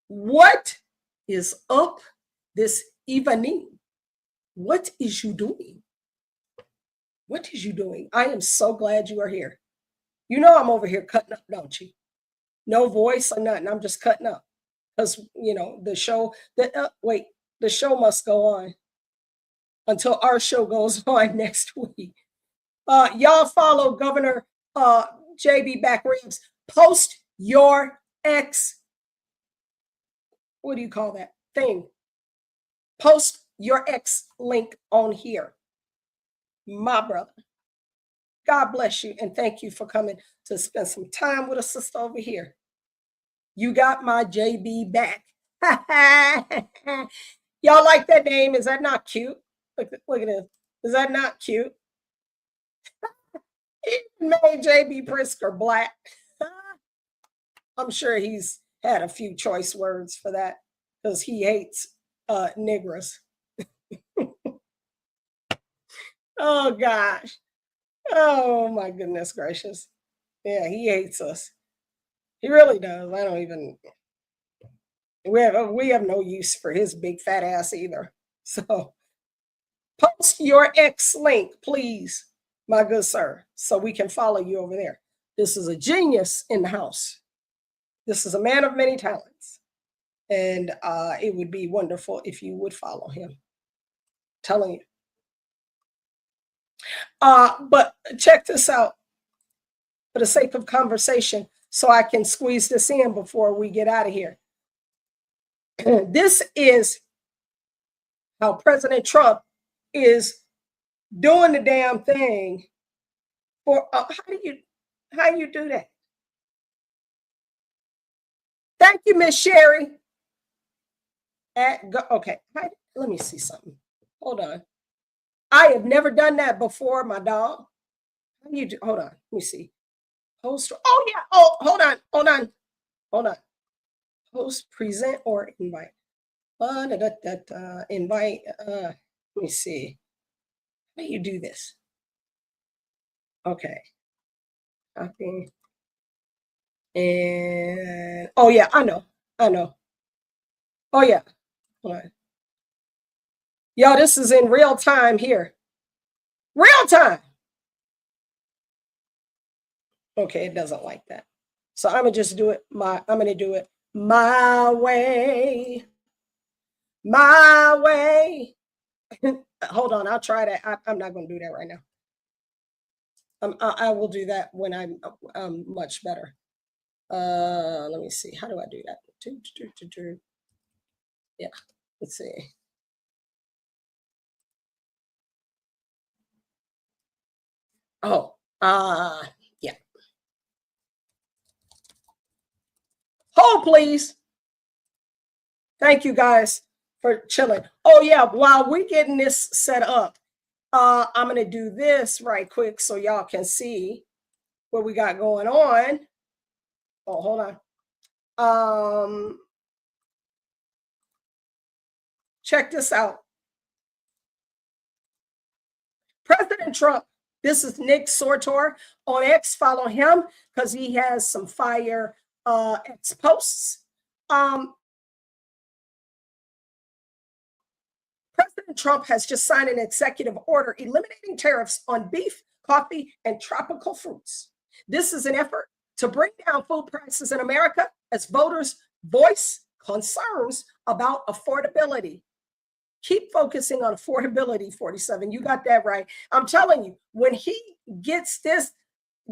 What is up this evening? What is you doing? What is you doing? I am so glad you are here. You know I'm over here cutting up, don't you? No voice or nothing. I'm just cutting up. Because, you know, the show, the show must go on until our show goes on next week. Y'all follow Governor JB Backribs. Post your X, what do you call that thing? Post your X link on here. My brother. God bless you, and thank you for coming to spend some time with a sister over here. You got my JB back. Y'all like that name? Is that not cute? Look at this. Is that not cute? Even made JB Prisker black. I'm sure he's had a few choice words for that, because he hates niggers. Oh gosh. Oh my goodness gracious. Yeah, he hates us. He really does. I don't even, we have no use for his big fat ass either. So post your X link, please, my good sir, so we can follow you over there. This is a genius in the house. This is a man of many talents. And it would be wonderful if you would follow him. I'm telling you. But check this out for the sake of conversation, so I can squeeze this in before we get out of here. This is how President Trump is doing the damn thing for how you do that? Thank you, Miss Sherry. Okay, let me see something. Hold on. I have never done that before, my dog. How do you do? Hold on. Let me see. Post. Oh yeah. Oh, hold on. Post, present, or invite. Invite. Let me see. How do you do this? Okay. Copy. And oh yeah, I know. Oh yeah. Hold on. Yo, this is in real time here. Real time. Okay, it doesn't like that. So I'm gonna just do it I'm gonna do it my way. My way. Hold on, I'll try that. I'm not gonna do that right now. I will do that when I'm much better. Let me see. How do I do that? Yeah, let's see. Oh, yeah. Hold, please. Thank you guys for chilling. Oh yeah, while we're getting this set up, I'm gonna do this right quick so y'all can see what we got going on. Oh, hold on. Check this out. President Trump, this is Nick Sortor on X. Follow him because he has some fire X posts. President Trump has just signed an executive order eliminating tariffs on beef, coffee, and tropical fruits. This is an effort to bring down food prices in America as voters voice concerns about affordability. Keep focusing on affordability, 47. You got that right. I'm telling you, when he gets this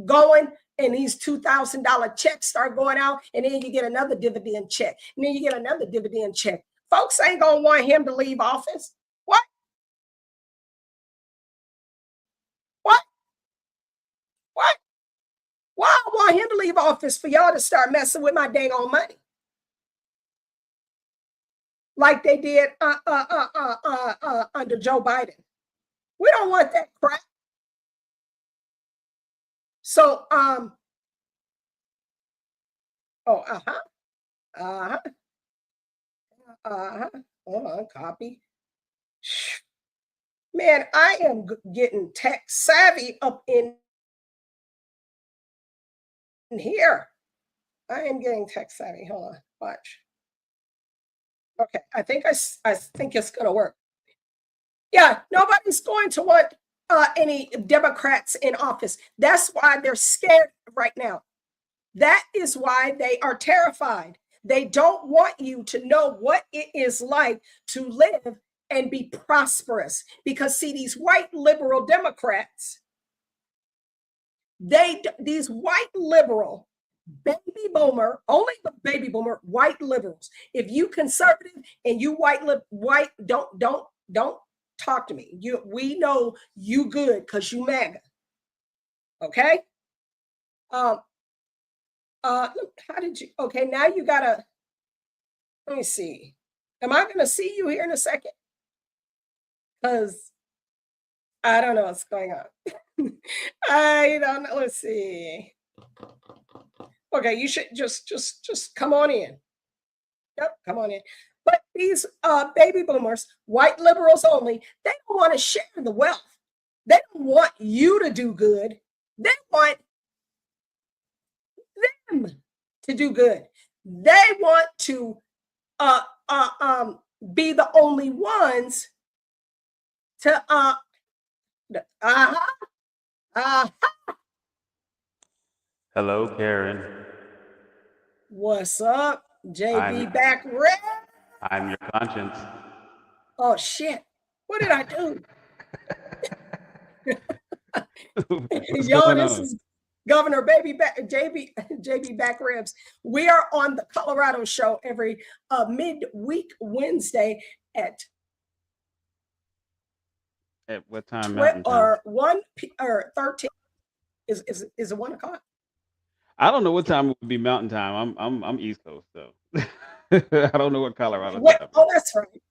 going and these $2,000 checks start going out, and then you get another dividend check, and then you get another dividend check, folks ain't going to want him to leave office. What? Why I want him to leave office for y'all to start messing with my dang on money? Like they did under Joe Biden. We don't want that crap. So, hold on, copy. Man, I am getting tech savvy up in here. I am getting tech savvy. Hold on, watch. Okay, I think it's gonna work. Yeah, nobody's going to want any Democrats in office. That's why they're scared right now. That is why they are terrified. They don't want you to know what it is like to live and be prosperous. Because see, these white liberal Democrats, these white liberal baby boomer, only the baby boomer white liberals. If you conservative and you white, don't talk to me. We know you good because you MAGA. Okay. How did you? Okay, now you gotta. Let me see. Am I gonna see you here in a second? Because I don't know what's going on. I don't know. Let's see. Okay, you should just come on in. Yep, come on in. But these baby boomers, white liberals only, they don't want to share the wealth. They don't want you to do good. They want them to do good. They want to be the only ones to Hello, Karen. What's up, JB back red? I'm your conscience. Oh shit! What did I do? Y'all, this is Governor JB back ribs. We are on the Colorado Show every midweek Wednesday at what time? Mountain time? Or 1 or 13. Is it 1 o'clock? I don't know what time it would be Mountain Time. I'm East Coast, so I don't know what Colorado time. Oh, that's right.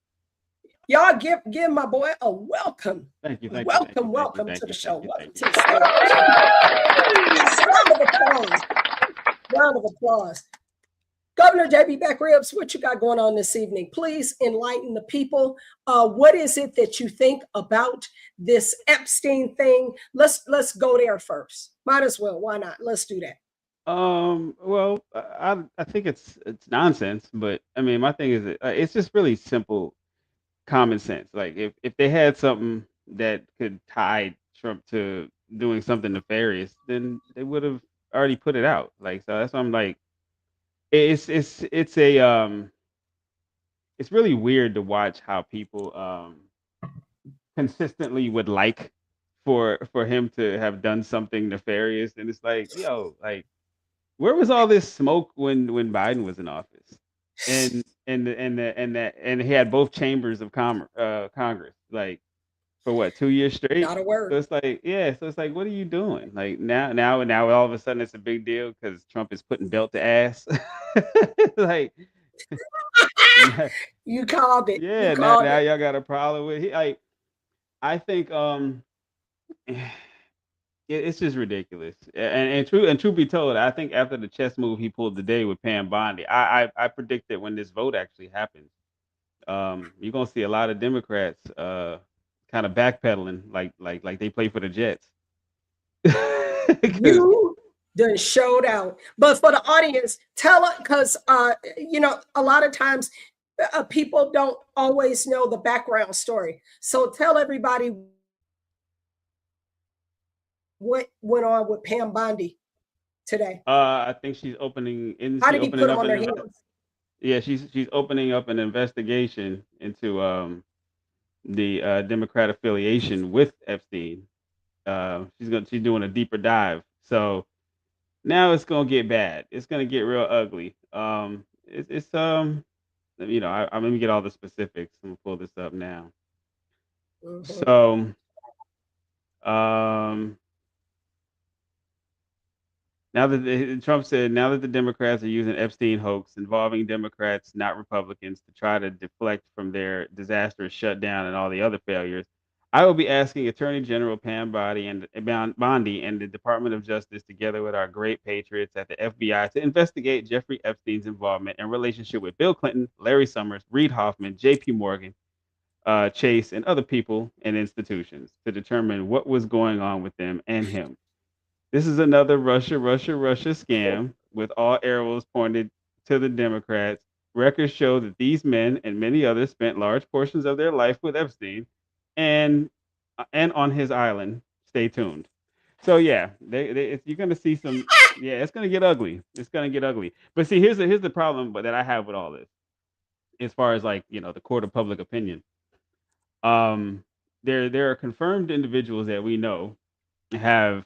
Y'all give my boy a welcome. Thank you. Welcome to the show. Welcome to the stage. applause. Governor J.B. Backribs, what you got going on this evening? Please enlighten the people. What is it that you think about this Epstein thing? Let's go there first. Might as well. Why not? Let's do that. Well, I think it's nonsense, but I mean, my thing is it's just really simple common sense. Like if they had something that could tie Trump to doing something nefarious, then they would have already put it out. Like so that's why I'm like it's a it's really weird to watch how people consistently would like for him to have done something nefarious, and it's like, yo, like where was all this smoke when Biden was in office? And he had both chambers of Congress, like for what, 2 years straight? Not a word. So it's like, yeah, so it's like, what are you doing? Like now all of a sudden it's a big deal because Trump is putting belt to ass. Like you called it. Yeah, you called now it. y'all got a problem with he like I think it's just ridiculous. And truth be told, I think after the chess move he pulled today with Pam Bondi, I predict that when this vote actually happens, you're gonna see a lot of Democrats kind of backpedaling like they play for the Jets. You done showed out. But for the audience, tell it, because a lot of times people don't always know the background story. So tell everybody what went on with Pam Bondi today. I think she's opening in. How did he put them on their heels? Yeah, she's opening up an investigation into the Democrat affiliation with Epstein. She's doing a deeper dive. So now it's gonna get bad. It's gonna get real ugly. It's I'm gonna get all the specifics. I'm gonna pull this up now. So now that Trump said, now that the Democrats are using Epstein hoax involving Democrats, not Republicans, to try to deflect from their disastrous shutdown and all the other failures, I will be asking Attorney General Pam Bondi and the Department of Justice, together with our great patriots at the FBI, to investigate Jeffrey Epstein's involvement and relationship with Bill Clinton, Larry Summers, Reid Hoffman, J.P. Morgan, Chase, and other people and institutions to determine what was going on with them and him. This is another Russia scam with all arrows pointed to the Democrats. Records show that these men and many others spent large portions of their life with Epstein and on his island. Stay tuned. So yeah, you're gonna see some. Yeah, it's gonna get ugly. It's gonna get ugly. But see, here's the problem that I have with all this, as far as like the court of public opinion. There are confirmed individuals that we know have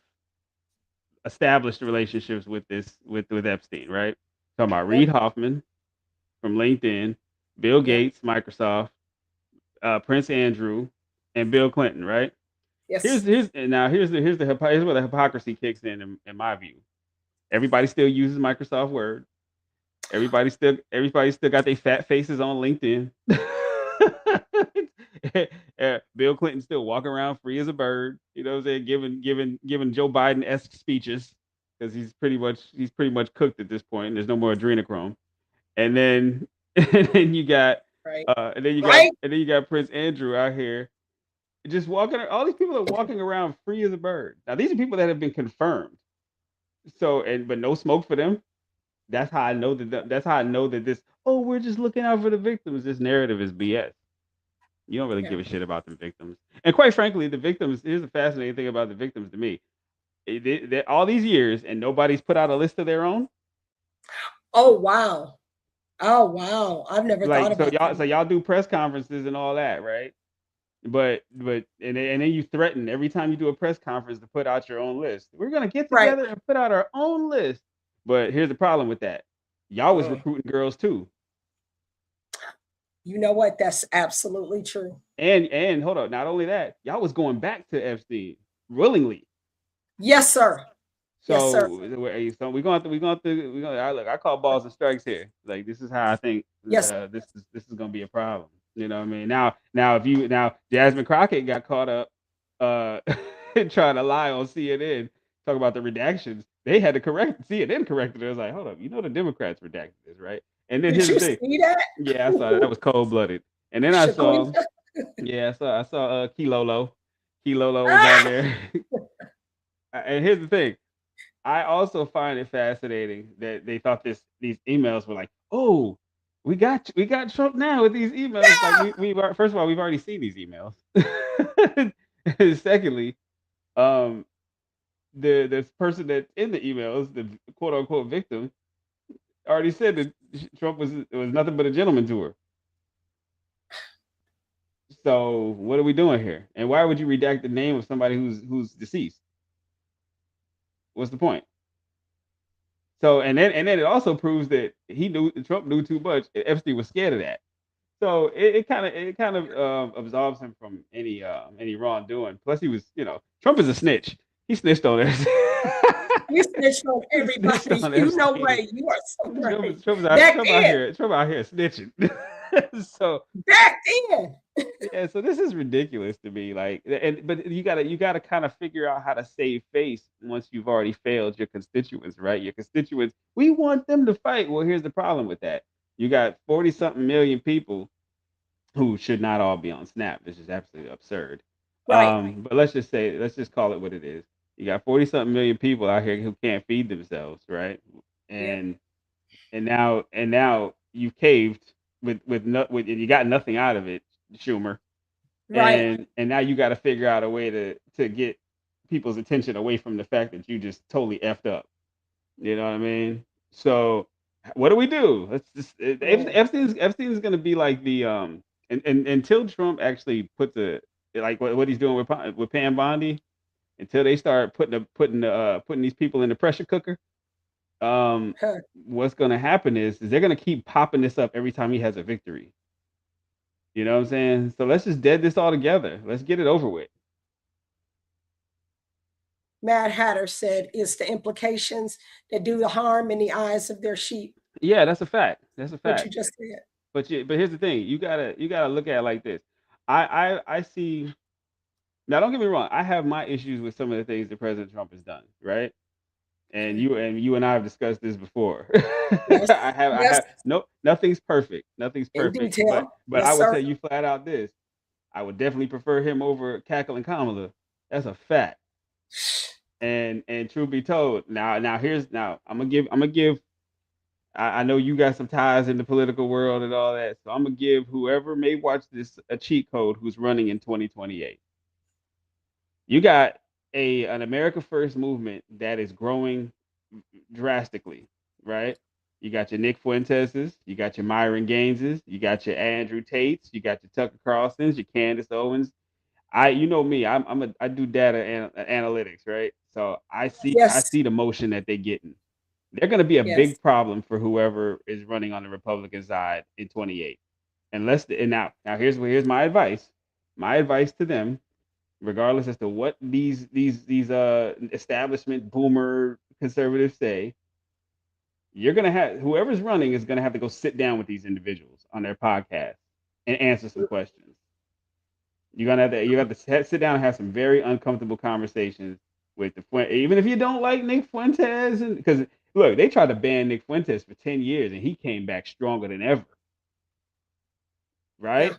established relationships with Epstein, right? Talking about Reid Hoffman from LinkedIn, Bill Gates, Microsoft, Prince Andrew, and Bill Clinton, right? Yes. Here's where the hypocrisy kicks in my view. Everybody still uses Microsoft Word. Everybody still got their fat faces on LinkedIn. Bill Clinton still walking around free as a bird, you know what I'm saying, giving Joe Biden-esque speeches, because he's pretty much cooked at this point. There's no more adrenochrome. And then you got Prince Andrew out here just walking. All these people are walking around free as a bird. Now these are people that have been confirmed. So but no smoke for them. That's how I know that this, oh, we're just looking out for the victims, this narrative is BS. You don't really give a shit about the victims. And quite frankly, the victims, here's the fascinating thing about the victims to me. All these years and nobody's put out a list of their own. Oh wow. I've never thought about that. So y'all do press conferences and all that, right? But and then you threaten every time you do a press conference to put out your own list. We're gonna get together and put out our own list. But here's the problem with that. Y'all was recruiting girls too. You know what? That's absolutely true. And hold on, not only that, y'all was going back to Epstein willingly. Yes, sir. So, yes, sir. So we're gonna look. I call balls and strikes here. Like this is how I think. Yes. This is gonna be a problem. You know what I mean? Now Jasmine Crockett got caught up trying to lie on CNN, talk about the redactions. They had to CNN corrected it. I was like, hold up, the Democrats redacted this, right? And then Did here's the you thing. see that? Yeah, I saw that. That was cold blooded. And then I saw, Shaquita. I saw Kilolo. Kilolo was on there. And here's the thing. I also find it fascinating that they thought these emails were like, oh, we got Trump now with these emails. Yeah! Like first of all, we've already seen these emails. Secondly, the person that's in the emails, the quote unquote victim, already said that Trump was nothing but a gentleman to her. So what are we doing here? And why would you redact the name of somebody who's deceased? What's the point? So and then it also proves that Trump knew too much. And Epstein was scared of that. So it kind of absolves him from any wrongdoing. Plus, he was Trump is a snitch. He snitched on us. You snitched on everybody. You know way. You are so right. Trump's Back out then. here snitching. So back then. Yeah, so this is ridiculous to me. Like, but you gotta kind of figure out how to save face once you've already failed your constituents, right? Your constituents, we want them to fight. Well, here's the problem with that. You got 40 something million people who should not all be on Snap. This is absolutely absurd. Right. But let's just call it what it is. You got 40 something million people out here who can't feed themselves, right? And now you've caved and you got nothing out of it, Schumer. Right. And now you got to figure out a way to get people's attention away from the fact that you just totally effed up. You know what I mean? So what do we do? Let's just Epstein's going to be like the and until Trump actually puts like what he's doing with Pam Bondi, until they start putting these people in the pressure cooker. What's going to happen is they're going to keep popping this up every time he has a victory. You know what I'm saying? So let's just dead this all together. Let's get it over with. Mad Hatter said, "It's the implications that do the harm in the eyes of their sheep." Yeah, that's a fact. That's a fact. What you just said. But here's the thing. You gotta look at it like this. I see. Now, don't get me wrong. I have my issues with some of the things that President Trump has done, right? And you and I have discussed this before. Yes. I have nothing's perfect. Nothing's In perfect. detail. But Yes, I would sir. tell you flat out this. I would definitely prefer him over Cackling Kamala. That's a fact. And truth be told, now I'm gonna give. I know you got some ties in the political world and all that, so I'm gonna give whoever may watch this a cheat code who's running in 2028. You got an America First movement that is growing drastically, right? You got your Nick Fuenteses, you got your Myron Gaineses, you got your Andrew Tates, you got your Tucker Carlsons, your Candace Owens. You know me, I do data analytics, right? So I see the motion that they're getting. They're going to be a big problem for whoever is running on the Republican side in 28. Now here's my advice. My advice to them, regardless as to what these establishment boomer conservatives say, you're gonna have whoever's running is gonna have to go sit down with these individuals on their podcast and answer some questions. You have to sit down and have some very uncomfortable conversations with even if you don't like Nick Fuentes, and because look, they tried to ban Nick Fuentes for 10 years and he came back stronger than ever. Right?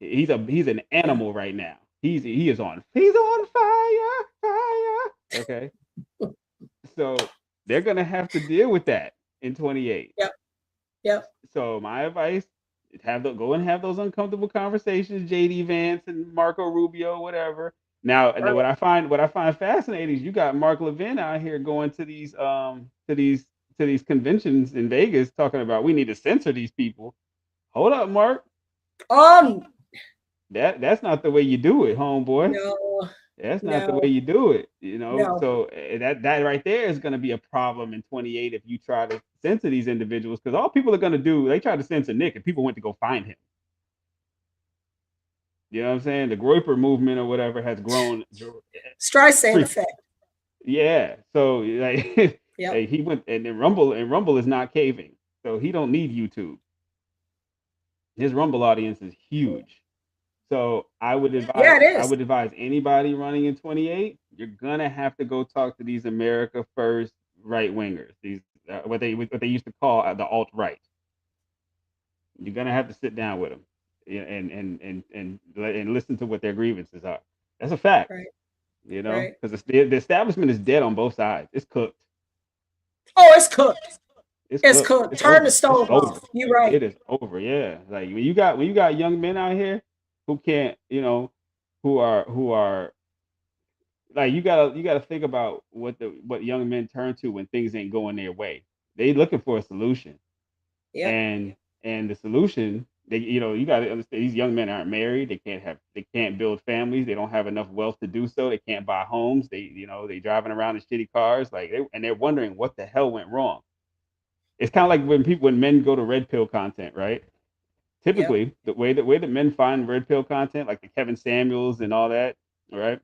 Yeah. He's an animal right now. He is on fire. Okay. So they're gonna have to deal with that in 28. Yep. So my advice is go and have those uncomfortable conversations, JD Vance and Marco Rubio, whatever. Now, what I find fascinating is you got Mark Levin out here going to these conventions in Vegas talking about we need to censor these people. Hold up, Mark. That's not the way you do it, homeboy. No. That's not the way you do it, No. So that right there is going to be a problem in 28 if you try to censor these individuals, because all people are going to do, they try to censor Nick and people went to go find him. You know what I'm saying? The Groyper movement or whatever has grown. Streisand effect. Yeah. So like he went and then Rumble is not caving, so he don't need YouTube. His Rumble audience is huge. So I would advise Yeah, it is. anybody running in 28, you're gonna have to go talk to these America First right wingers, these what they used to call the alt right. You're gonna have to sit down with them and listen to what their grievances are. That's a fact, Right. because Right. the establishment is dead on both sides. It's cooked. Oh, it's cooked. It's It's cooked. cooked. It's Turn over. the It's stove over. off. You're right. It is over. Yeah. Like when you got young men out here who can't, who are like you gotta think about what young men turn to when things ain't going their way. They looking for a solution. Yep. And the solution, you gotta understand these young men aren't married, they can't build families, they don't have enough wealth to do so, they can't buy homes, they driving around in shitty cars, and they're wondering what the hell went wrong. It's kind of like when men go to red pill content, right? Typically, the way that men find red pill content, like the Kevin Samuels and all that, right?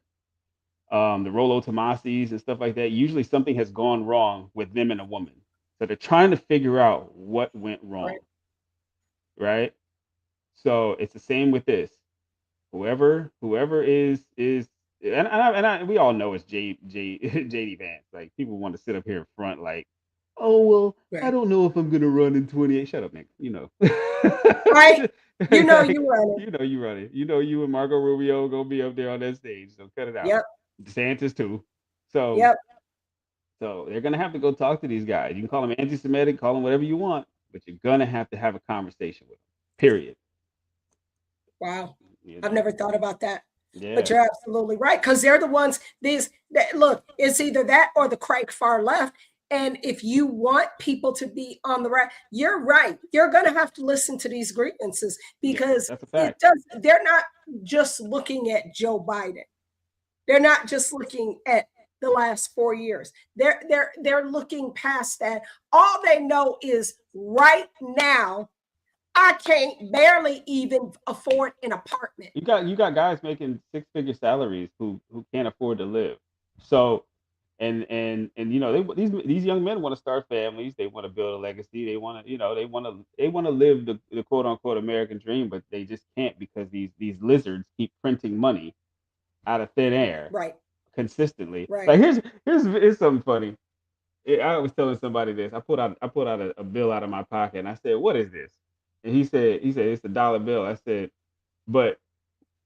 The Rollo Tomasis and stuff like that, usually something has gone wrong with them and a woman. So they're trying to figure out what went wrong, right? So it's the same with this. Whoever is, we all know it's JD Vance. Like people want to sit up here in front, like, oh well, I don't know if I'm gonna run in 28. Shut up, Nick. Right. You know Like, you run it. you run it. You and Marco Rubio gonna be up there on that stage. So cut it out. Yep. DeSantis too. So Yep. so they're gonna have to go talk to these guys. You can call them anti-Semitic, call them whatever you want, but you're gonna have to have a conversation with them. Period. Wow. I've never thought about that. Yeah. But you're absolutely right. Because they're the ones, look, it's either that or the crank far left. And if you want people to be on the right, you're right. You're going to have to listen to these grievances because they're not just looking at Joe Biden. They're not just looking at the last 4 years. They're looking past that. All they know is right now, I can't barely even afford an apartment. You got guys making 6-figure salaries who can't afford to live. So and these young men want to start families, they want to build a legacy, they want to live the quote unquote American dream, but they just can't because these lizards keep printing money out of thin air consistently. Right. Like here's something funny. I was telling somebody this. I pulled out a bill out of my pocket and I said, "What is this?" And he said it's a dollar bill. I said, "But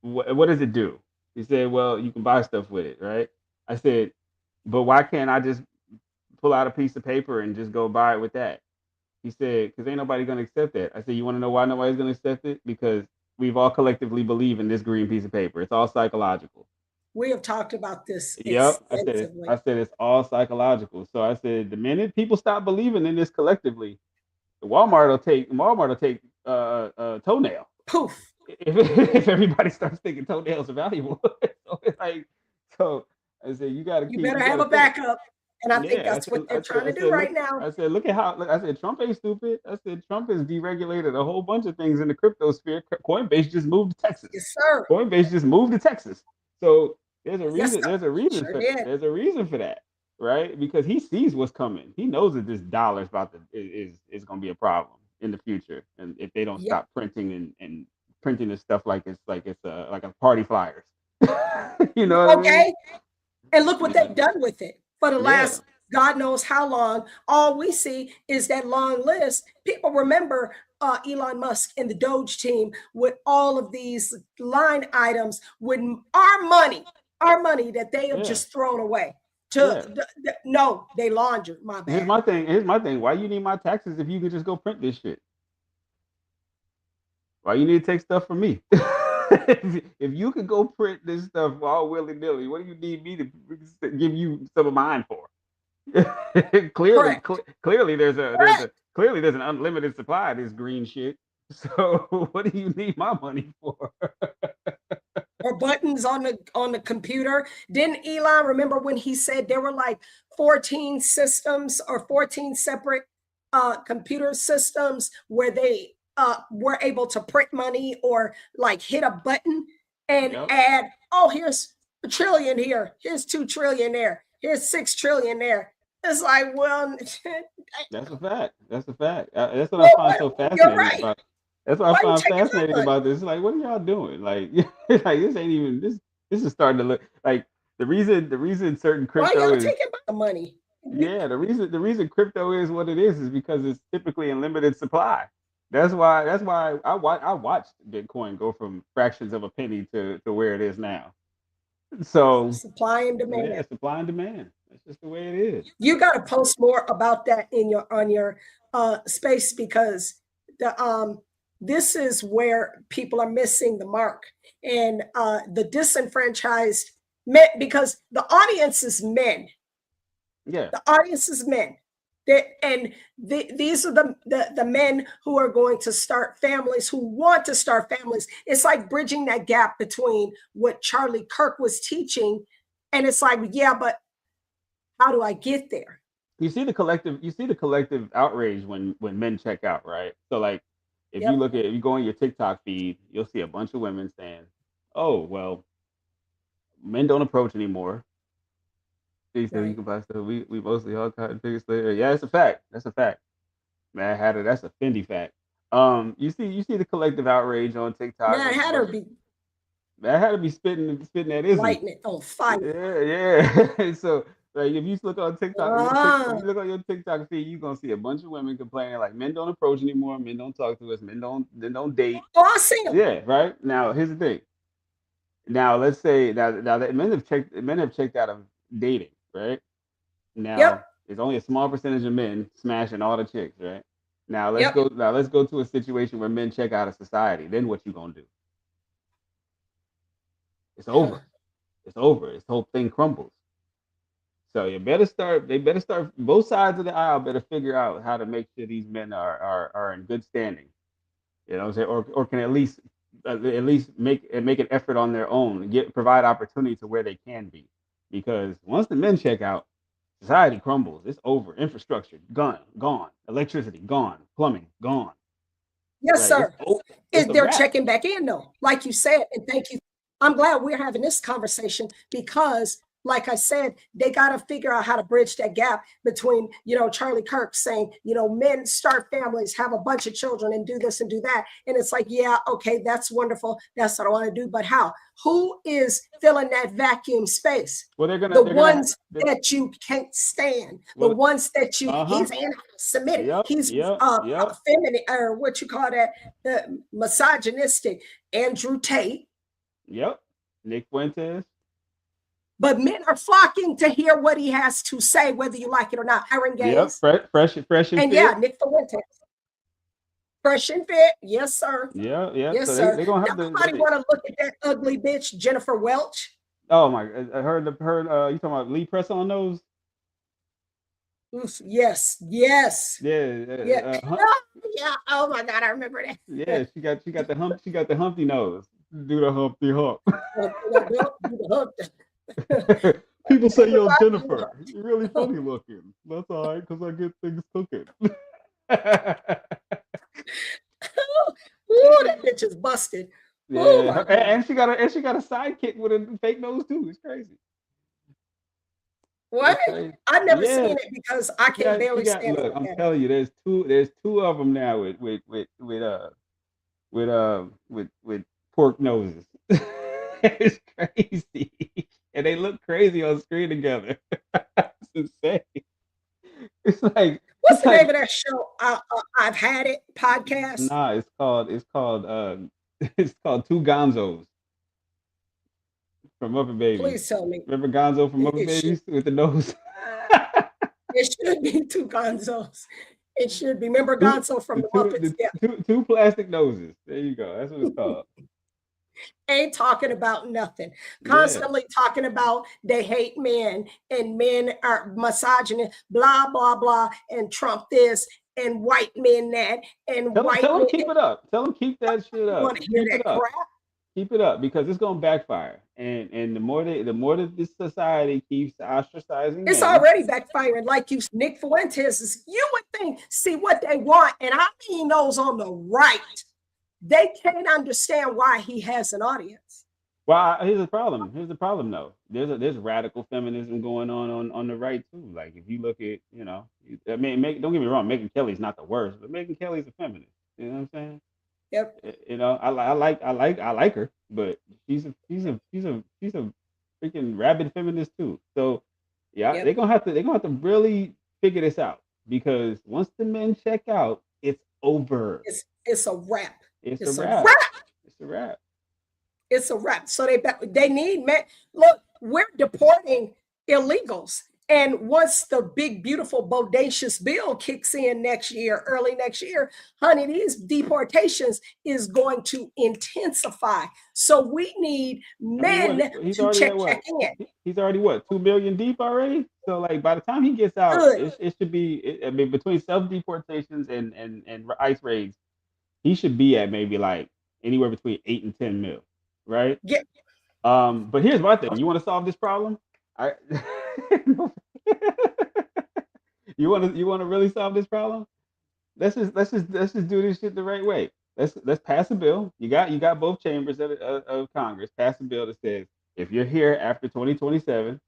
what does it do?" He said, "Well, you can buy stuff with it, right?" I said, "But why can't I just pull out a piece of paper and just go buy it with that?" He said, "Because ain't nobody gonna accept that." I said, "You want to know why nobody's gonna accept it? Because we've all collectively believe in this green piece of paper. It's all psychological." We have talked about this Yep. extensively. I said it's all psychological. So I said the minute people stop believing in this collectively, Walmart will take toenail. Poof. If everybody starts thinking toenails are valuable. so I said you gotta You better have a backup. And I think that's what they're trying to do right now. I said, I said, Trump ain't stupid. I said, Trump has deregulated a whole bunch of things in the crypto sphere. Coinbase just moved to Texas. Yes, sir. Coinbase just moved to Texas. So there's a Yes, reason. sir. There's a reason. Sure did. There's a reason for that, right? Because he sees what's coming. He knows that this dollar is is going to be a problem in the future, and if they don't stop printing and printing this stuff like it's a party flyers. You know what I mean? And look what they've done with it for the last God knows how long. All we see is that long list. People remember Elon Musk and the Doge team with all of these line items with our money that they have just thrown away. No, they laundered. My bad. Here's my thing. Why you need my taxes if you could just go print this shit? Why you need to take stuff from me? If you could go print this stuff all willy-nilly, what do you need me to give you some of mine for? Clearly there's an unlimited supply of this green shit. So what do you need my money for? Or buttons on the computer. Didn't Elon remember when he said there were like 14 systems or 14 separate computer systems where they were able to print money or like hit a button and add, oh, here's $1 trillion here, here's 2 trillion there, here's 6 trillion there. It's like, well, that's a fact. That's a fact. That's what I find so fascinating about. That's what I Why are you find taking her fascinating money? about this. Like, what are y'all doing? Like, like this ain't even this. This is starting to look like the reason certain Why crypto y'all is taking my money? yeah, the reason crypto is what it is because it's typically in limited supply. That's why I watched Bitcoin go from fractions of a penny to where it is now. So Supply and yeah, demand. supply and demand. That's just the way it is. You got to post more about that in your on your space, because the this is where people are missing the mark, and the disenfranchised men, because the audience is men. Yeah. The audience is men. These are the men who are going to start families, who want to start families. It's like bridging that gap between what Charlie Kirk was teaching, and it's like, yeah, but how do I get there? You see the collective outrage when men check out, right? So like if Yep. you go on your TikTok feed, you'll see a bunch of women saying, "Oh, well, men don't approach anymore." He said, "You Right. can buy stuff. We mostly all cotton pickers later." Yeah, that's a fact. That's a fact. Man, that's a Fendi fact. You see the collective outrage on TikTok Mad when a Hatter bunch of be man had to be spitting that ism. lighting it on fire. Yeah. So like if you look on TikTok, if Ah, you look on your TikTok feed, you're gonna see a bunch of women complaining like men don't approach anymore, men don't talk to us, men don't date. oh, I see him. Yeah, right. Now here's the thing. Now let's say now that men have checked out of dating, right? Yep. Now it's only a small percentage of men smashing all the chicks, right? Now let's Yep. go to a situation where men check out of society. Then what you gonna do? It's over. It's over. This whole thing crumbles. So they better start both sides of the aisle better figure out how to make sure these men are in good standing. You know what I'm saying? Or can at least make an effort on their own and provide opportunity to where they can be. Because once the men check out, society crumbles. It's over. Infrastructure gone. Electricity gone. Plumbing gone. Yes, Like sir. it's a They're wrap. checking back in, though, like you said, and thank you. I'm glad we're having this conversation because, like I said, they got to figure out how to bridge that gap between, Charlie Kirk saying, men start families, have a bunch of children, and do this and do that. And it's like, yeah, okay, that's wonderful. That's what I want to do. But how? Who is filling that vacuum space? Well, they're The gonna ones that you can't stand, the well, ones that uh-huh. he's anti-Semitic, Yep. he's Yep. Yep. feminine, or what you call that, misogynistic, Andrew Tate. Yep. Nick Fuentes. But men are flocking to hear what he has to say, whether you like it or not. Aaron Yep. Gaines. Fresh and And fit. yeah, Nick Fuentes. Fresh and fit. Yes, sir. Yeah. Yeah. Yes, So sir. they gonna have Nobody want to look at that ugly bitch, Jennifer Welch. Oh my! I heard you talking about Lee Press on those. Oof, yes. Yes. Yeah. Yeah. Yeah. Oh my God, I remember that. Yeah. She got the hump. She got the humpty nose. Do the humpty hump. People say, "Yo, Jennifer, you're really funny looking." That's all right, because I get things cooking. Ooh, that bitch is busted. Oh Yeah, my God. and she got a sidekick with a fake nose too. It's crazy. What? I've never Yeah, seen it because I can barely stand to look. look I'm at it. telling you, there's two of them now with pork noses. It's crazy, and they look crazy on screen together. It's insane. What's the name of that show? I've had it podcast. Nah, it's called Two Gonzos from Muppet Babies. Please tell me. Remember Gonzo from Muppet Babies with the nose? It should be two Gonzos. It should be. Remember Gonzo from the Muppets? Yeah. Two plastic noses. There you go. That's what it's called. Ain't talking about nothing. Constantly talking about they hate men and men are misogynist, blah, blah, blah, and Trump this and white men that and white Tell them men. keep it up. Tell them keep that shit up. Want to hear that crap? Keep it up because it's gonna backfire. And the more that this society keeps ostracizing, it's already backfiring. Like you, Nick Fuentes is. You would think, see what they want, and I mean those on the right. They can't understand why he has an audience. Well, here's the problem. Though. There's radical feminism going on the right too. Like if you look at, don't get me wrong, Megyn Kelly's not the worst, but Megyn Kelly's a feminist. You know what I'm saying? Yep. You know, I like her, but she's a freaking rabid feminist too. So yeah, Yep. they're gonna have to really figure this out because once the men check out, it's over. It's a wrap. It's a It's a wrap. wrap. It's a wrap. It's a wrap. So they need men. Look, we're deporting illegals. And once the big, beautiful, bodacious bill kicks in next year, early next year, honey, these deportations is going to intensify. So we need I mean, what men he's to already at check what? in. He's already what 2 million deep already. So like by the time he gets out, Good. it should be. I mean, between self deportations and ICE raids, he should be at maybe like anywhere between 8 and 10 mil, right? Yeah. But here's my thing. You want to solve this problem? I you want to really solve this problem? Let's just do this shit the right way. Let's pass a bill. You got both chambers of Congress. Pass a bill that says if you're here after 2027,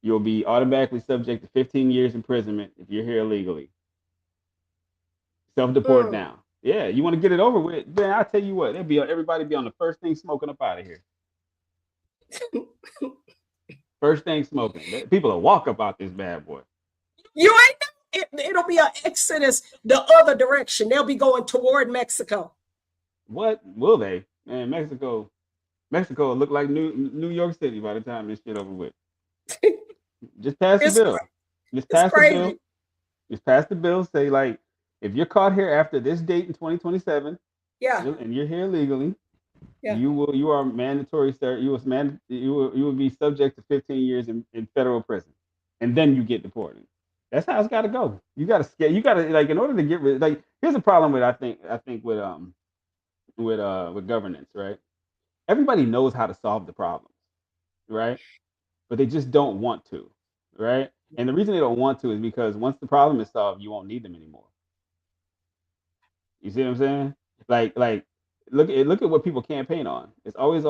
you'll be automatically subject to 15 years imprisonment if you're here illegally. Self-deport now. Yeah, you want to get it over with? Then I tell you what, everybody be on the first thing smoking up out of here. First thing smoking. People will walk up out this bad boy. You ain't. It'll be an exodus the other direction. They'll be going toward Mexico. What will they? Man, Mexico will look like New York City by the time this shit over with. Just pass the bill. Just pass the bill. Just pass the bill. Say like, if you're caught here after this date in 2027, yeah, and you're here legally, yeah, you are mandatory, sir. You will be subject to 15 years in federal prison, and then you get deported. That's how it's got to go. You got to scale. You got to like in order to get rid. Like here's a problem with I think with governance, right? Everybody knows how to solve the problems, right? But they just don't want to, right? And the reason they don't want to is because once the problem is solved, you won't need them anymore. You see what I'm saying? Like look at what people campaign on. It's always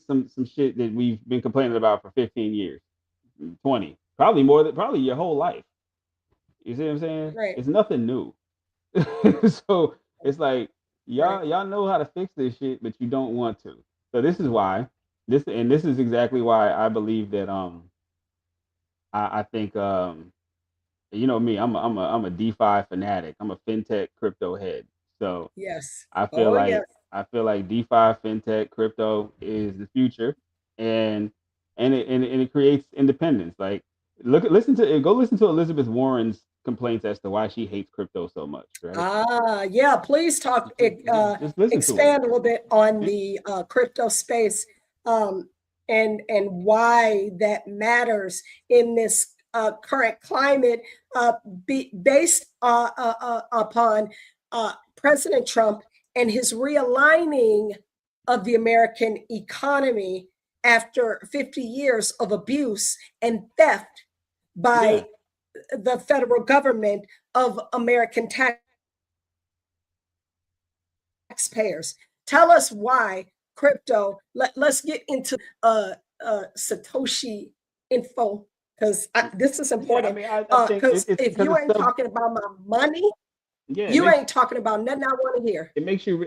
some shit that we've been complaining about for 15 years, 20, probably your whole life. You see what I'm saying? Right. It's nothing new. So it's like y'all know how to fix this shit, but you don't want to. So this is why this is exactly why I believe that I think you know me, I'm a DeFi fanatic. I'm a fintech crypto head. So yes. I feel Oh, like yes. DeFi, fintech, crypto is the future, and it creates independence. Like listen to Elizabeth Warren's complaints as to why she hates crypto so much. Right? Yeah. Please talk. Just listen Expand to a little bit on the crypto space, and why that matters in this current climate, based upon President Trump and his realigning of the American economy after 50 years of abuse and theft by the federal government of American taxpayers. Tell us why crypto. Let's get into Satoshi info because this is important. Because if you ain't talking about my money, you ain't talking about nothing I want to hear. It makes you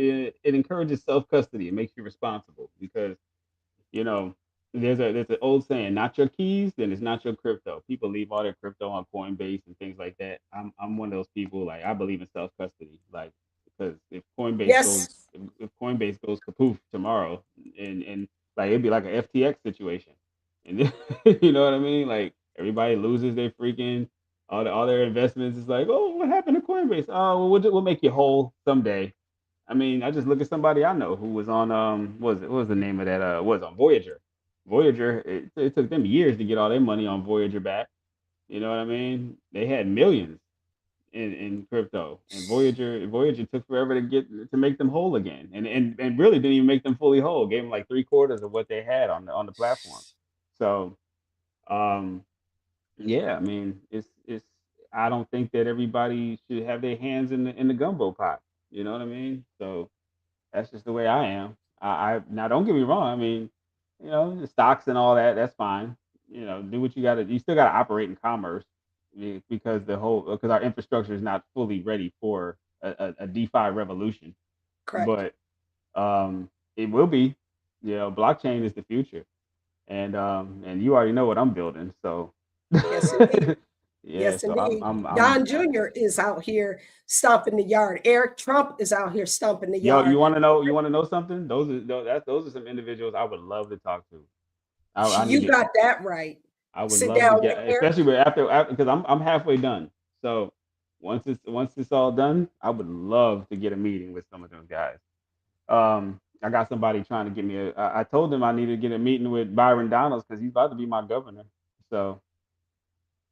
it encourages self custody. It makes you responsible because you know there's an old saying, not your keys, then it's not your crypto. People leave all their crypto on Coinbase and things like that. I'm one of those people, like I believe in self custody, like because if Coinbase goes kapoof tomorrow, and like it'd be like an FTX situation, and then, you know what I mean, like everybody loses their freaking all their investments. Is like, oh, what happened to Coinbase? Oh, well, we'll make you whole someday. I mean, I just look at somebody I know who was on what was the name of that was on Voyager. Voyager, it took them years to get all their money on Voyager back. You know what I mean? They had millions in crypto, and Voyager took forever to make them whole again, and really didn't even make them fully whole. Gave them like 3/4 of what they had on the platform. So, um, yeah, I mean, it's. I don't think that everybody should have their hands in the gumbo pot. You know what I mean? So that's just the way I am. I now don't get me wrong. I mean, you know, the stocks and all that. That's fine. You know, do what you got to. You still got to operate in commerce because because our infrastructure is not fully ready for a DeFi revolution. Correct. But it will be, blockchain is the future, and you already know what I'm building, so Yes, indeed. yeah. Yes, So indeed. I'm Don Jr. is out here stomping the yard. Eric Trump is out here stomping the yo. yard. You want to know something? Those are some individuals I would love to talk to. I need You to. got that right. I would Sit love to down with get, Eric. especially after because I'm halfway done. So once it's all done, I would love to get a meeting with some of those guys. I got somebody trying to get me I told them I needed to get a meeting with Byron Donalds because he's about to be my governor. So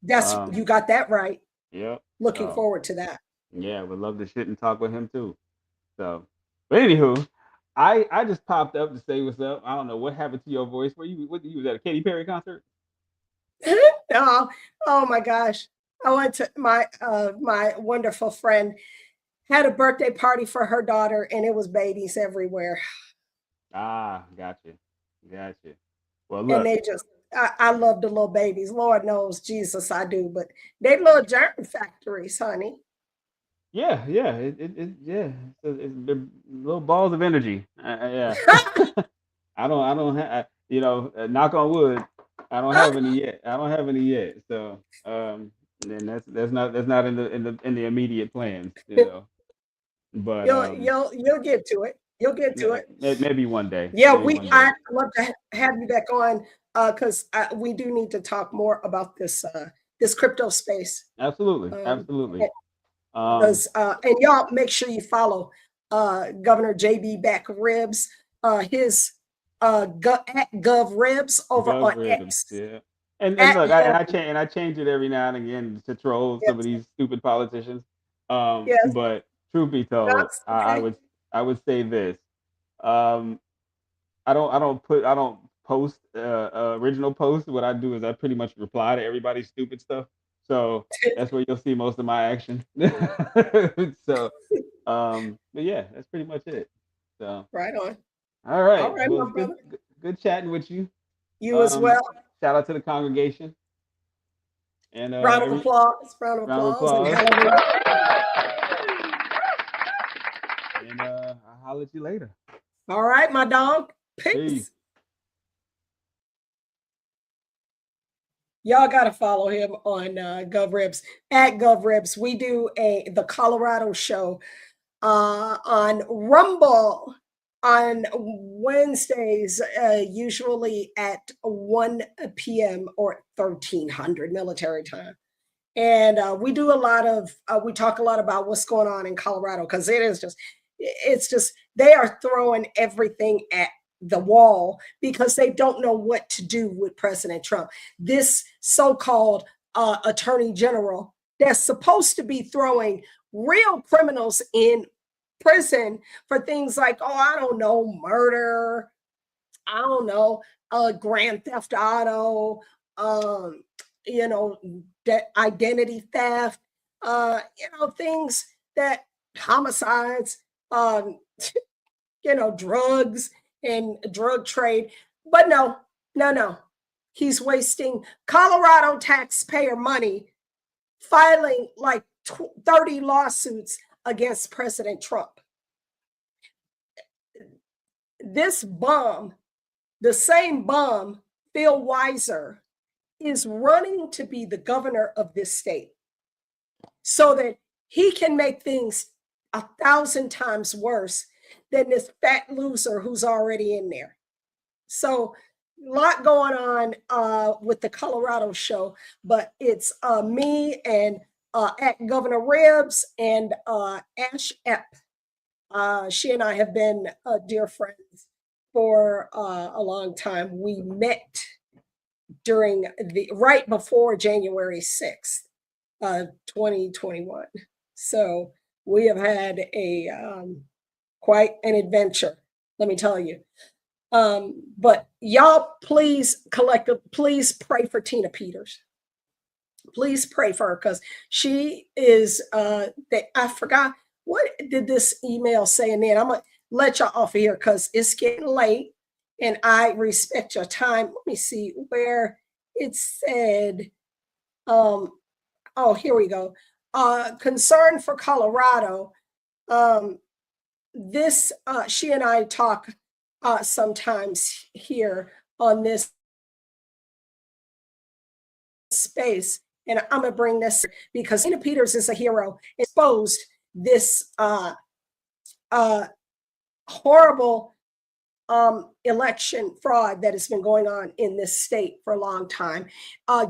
You got that right. yep. Looking So forward to that. yeah, would love to sit and talk with him too. So, but anywho, I just popped up to say what's up. I don't know what happened to your voice. What you was at a Katy Perry concert? Oh my gosh. I went to my wonderful friend had a birthday party for her daughter and it was babies everywhere. Ah, gotcha. Well, And look. they just I love the little babies. Lord knows, Jesus, I do, but they little germ factories, honey. Yeah. It's the little balls of energy. Yeah. I don't have, knock on wood. I don't have any yet. So, and that's not in the immediate plans, But You'll get to it. You'll get to it. maybe one day. Yeah, Maybe one day. I'd love to have you back on because we do need to talk more about this crypto space. Absolutely. Because and y'all make sure you follow Governor JB Back Ribs, his at Gov Ribs over Gov on Ribs, X. yeah. And At look, Gov- I change it every now and again to troll some of these stupid politicians. Yes. But truth be told, That's okay. I would say this. Um, I don't post original posts. What I do is I pretty much reply to everybody's stupid stuff. So that's where you'll see most of my action. So, but yeah, that's pretty much it. So Right on. all right. All right, Well, my it's brother. good chatting with you. You as well. Shout out to the congregation. And Round of applause. Round of applause. And hallelujah. And I'll holler at you later. All right, my dog. Peace. Y'all got to follow him on GovRibs at GovRibs. We do the Colorado show on Rumble on Wednesdays, usually at 1 p.m. or 1300 military time. And we do a lot of, we talk a lot about what's going on in Colorado because it's just, they are throwing everything at the wall because they don't know what to do with President Trump. This so-called attorney general that's supposed to be throwing real criminals in prison for things like, I don't know, murder, I don't know, grand theft auto, identity theft, things that homicides, drugs and drug trade. But no. He's wasting Colorado taxpayer money filing like 30 lawsuits against President Trump. This bum, the same bum, Phil Weiser, is running to be the governor of this state so that he can make things 1,000 times worse than this fat loser who's already in there. So a lot going on with the Colorado show, but it's me and at Governor Ribs and Ash Epp. She and I have been dear friends for a long time. We met during right before January 6th, 2021. So we have had a quite an adventure, let me tell you. But y'all, please pray for Tina Peters. Please pray for her because she is I forgot what did this email say, and then I'm gonna let y'all off of here because it's getting late and I respect your time. Let me see where it said. Oh, here we go. Concern for Colorado. This she and I talk sometimes here on this space, and I'm gonna bring this because Tina Peters is a hero. Exposed this horrible election fraud that has been going on in this state for a long time.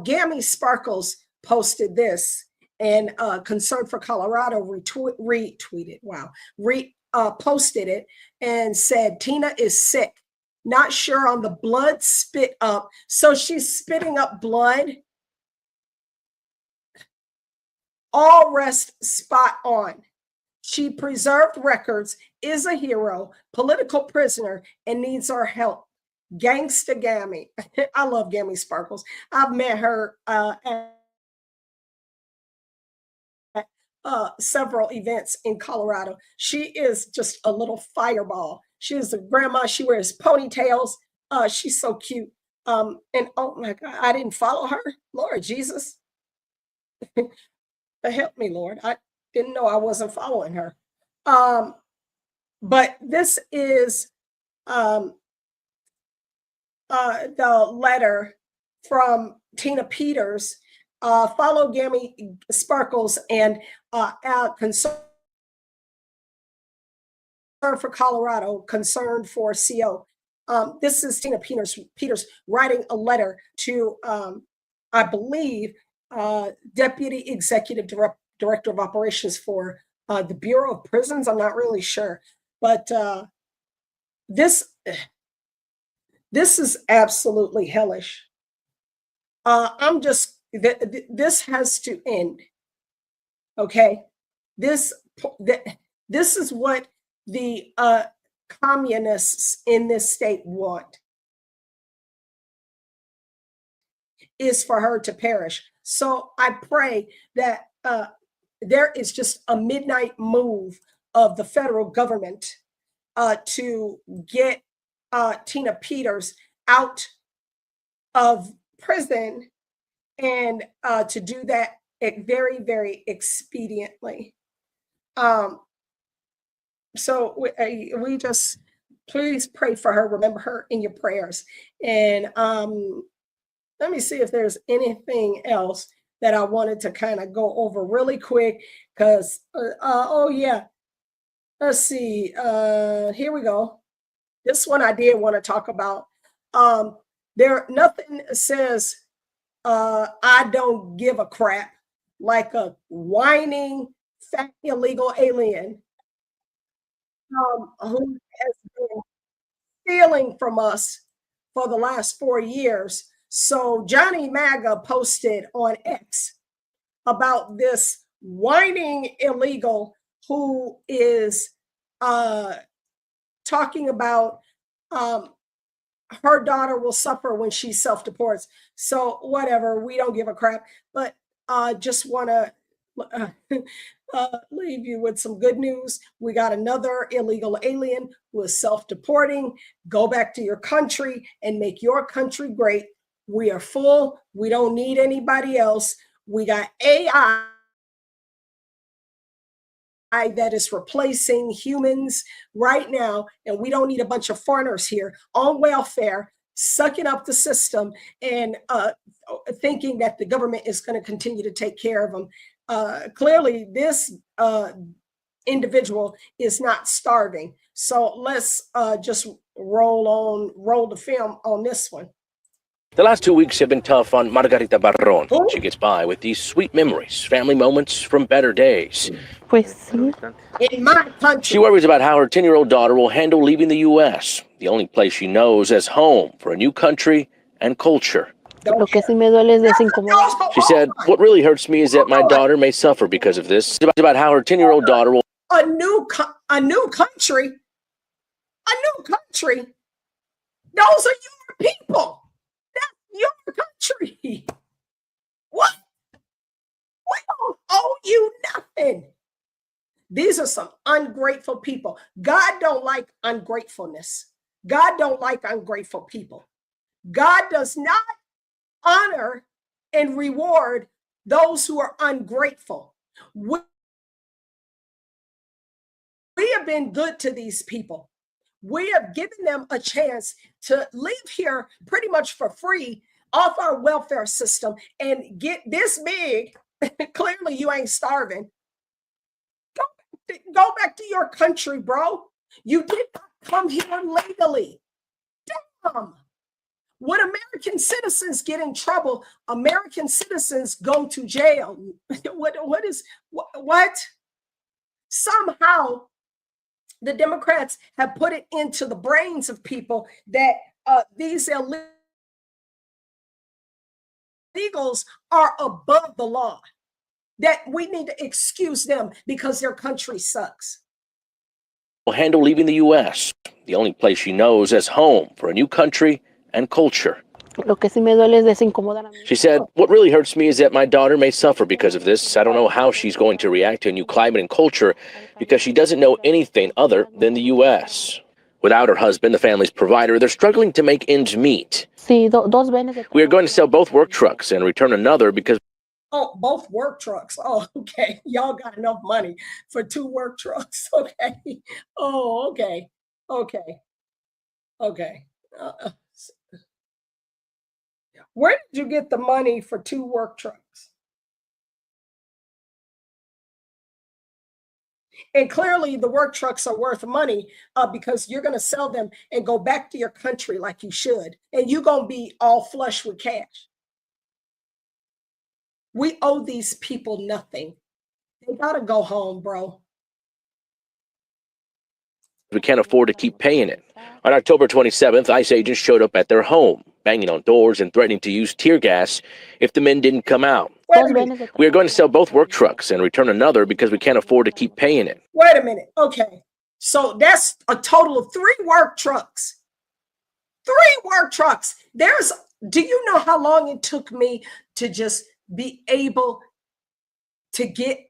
Gammy Sparkles posted this, and Concern for Colorado retweeted. Wow, posted it and said Tina is sick, not sure on the blood spit up. So she's spitting up blood. All rest spot on. She preserved records, is a hero, political prisoner, and needs our help. Gangsta Gammy. I love Gammy Sparkles. I've met her at several events in Colorado. She is just a little fireball. She is a grandma. She wears ponytails. She's so cute. And oh my God, I didn't follow her. Lord Jesus. Help me, Lord. I didn't know I wasn't following her. But this is the letter from Tina Peters. Follow Gammy Sparkles and Concern for Colorado, Concern for CO. This is Tina Peters writing a letter to, I believe, Deputy Executive Director of Operations for the Bureau of Prisons. I'm not really sure, but this is absolutely hellish. This has to end. Okay, this is what the communists in this state want, is for her to perish. So I pray that there is just a midnight move of the federal government to get Tina Peters out of prison, and to do that very, very expediently. So we just, please pray for her. Remember her in your prayers. And let me see if there's anything else that I wanted to kind of go over really quick, because, oh yeah, let's see, here we go. This one I did want to talk about. Nothing says I don't give a crap like a whining, fat, illegal alien who has been stealing from us for the last 4 years. So Johnny MAGA posted on X about this whining illegal who is talking about her daughter will suffer when she self-deports. So whatever, we don't give a crap, but just want to leave you with some good news. We got another illegal alien who is self-deporting. Go back to your country and make your country great. We are full. We don't need anybody else. We got AI that is replacing humans right now, and we don't need a bunch of foreigners here on welfare, sucking up the system and thinking that the government is going to continue to take care of them. Clearly, this individual is not starving. So let's just roll the film on this one. The last 2 weeks have been tough on Margarita Barron. She gets by with these sweet memories, family moments from better days. In my country. She worries about how her 10-year-old daughter will handle leaving the U.S., the only place she knows as home for a new country and culture. She said, what really hurts me is that my daughter may suffer because of this. It's about how her 10-year-old daughter will... A new country? Those are your people. Your country. What? We don't owe you nothing. These are some ungrateful people. God don't like ungratefulness. God don't like ungrateful people. God does not honor and reward those who are ungrateful. have been good to these people. We have given them a chance to live here pretty much for free off our welfare system and get this big. Clearly, you ain't starving. Go back to your country, bro. You did not come here legally. Damn. When American citizens get in trouble, American citizens go to jail. What? Somehow, the Democrats have put it into the brains of people that these illegals are above the law, that we need to excuse them because their country sucks. Will handle leaving the U.S., the only place she knows as home for a new country and culture. She said, "What really hurts me is that my daughter may suffer because of this. I don't know how she's going to react to a new climate and culture because she doesn't know anything other than the U.S." Without her husband, the family's provider, they're struggling to make ends meet. We are going to sell both work trucks and return another because... Oh, both work trucks. Oh, okay. Y'all got enough money for 2 work trucks. Okay. Oh, okay. Okay. Okay. Where did you get the money for 2 work trucks? And clearly the work trucks are worth money because you're going to sell them and go back to your country like you should. And you're going to be all flush with cash. We owe these people nothing. They got to go home, bro. we can't afford to keep paying it. On October 27th, ICE agents showed up at their home, banging on doors and threatening to use tear gas if the men didn't come out. We are going to sell both work trucks and return another because we can't afford to keep paying it. Wait a minute. Okay. So that's a total of 3 work trucks. 3 work trucks. Do you know how long it took me to just be able to get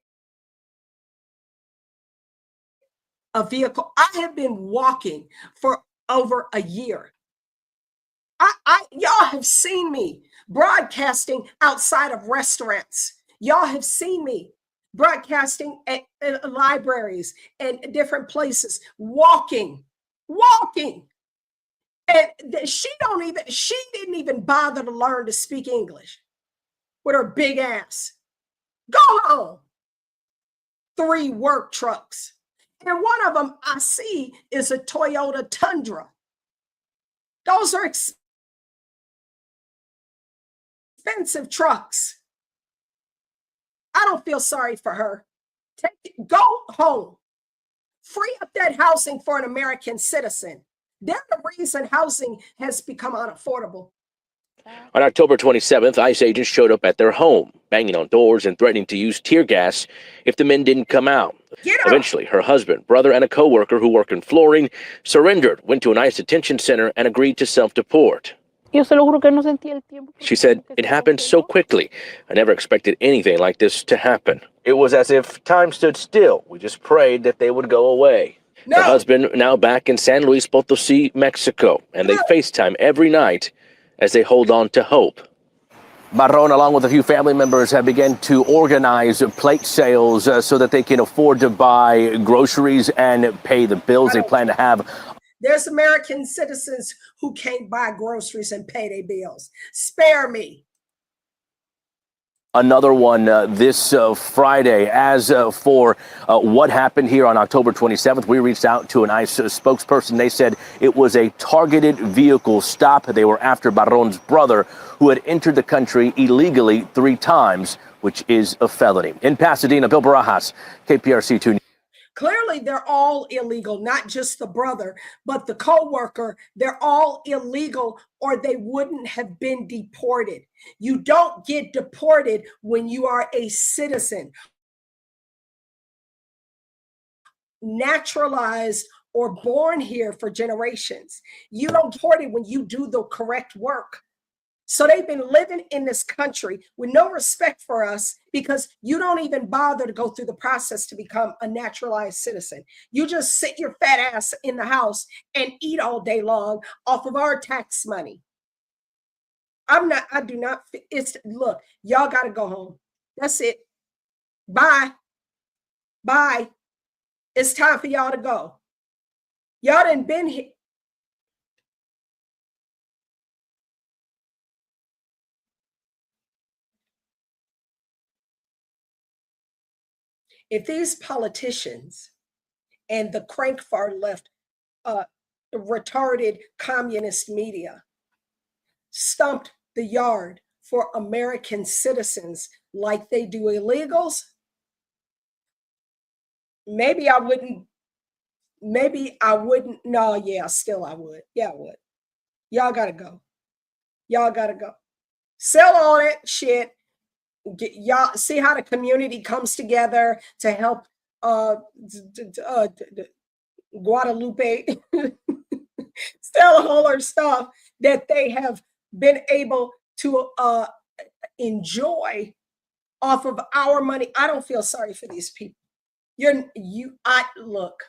a vehicle? I have been walking for over a year. Y'all have seen me broadcasting outside of restaurants. Y'all have seen me broadcasting at libraries and different places, walking. And she didn't even bother to learn to speak English with her big ass. Go home. 3 work trucks. And one of them I see is a Toyota Tundra. Those are expensive trucks. I don't feel sorry for her. Go home. Free up that housing for an American citizen. They're the reason housing has become unaffordable. On October 27th, ICE agents showed up at their home, banging on doors and threatening to use tear gas if the men didn't come out. Eventually, her husband, brother, and a co-worker who work in flooring surrendered, went to an ICE detention center, and agreed to self-deport. She said, "It happened so quickly. I never expected anything like this to happen. It was as if time stood still. We just prayed that they would go away." No. Her husband now back in San Luis Potosí, Mexico, and they FaceTime every night as they hold on to hope. Barron, along with a few family members, have begun to organize plate sales so that they can afford to buy groceries and pay the bills. They plan to have... There's American citizens who can't buy groceries and pay their bills. Spare me. Another one this Friday. As for what happened here on October 27th, we reached out to an ICE spokesperson. They said it was a targeted vehicle stop. They were after Barron's brother, who had entered the country illegally 3 times, which is a felony. In Pasadena, Bill Barajas, KPRC 2 News. Clearly, they're all illegal, not just the brother, but the co-worker. They're all illegal, or they wouldn't have been deported. You don't get deported when you are a citizen, naturalized or born here for generations. You don't get deported when you do the correct work. So they've been living in this country with no respect for us because you don't even bother to go through the process to become a naturalized citizen. You just sit your fat ass in the house and eat all day long off of our tax money. Look, y'all got to go home. That's it. Bye. It's time for y'all to go. Y'all done been here. If these politicians and the crank far left, retarded communist media stumped the yard for American citizens like they do illegals, maybe I wouldn't. No, yeah, still I would. Yeah, I would. Y'all gotta go. Y'all gotta go. Sell all that shit. Y'all see how the community comes together to help Guadalupe sell all her stuff that they have been able to enjoy off of our money. I don't feel sorry for these people. Look,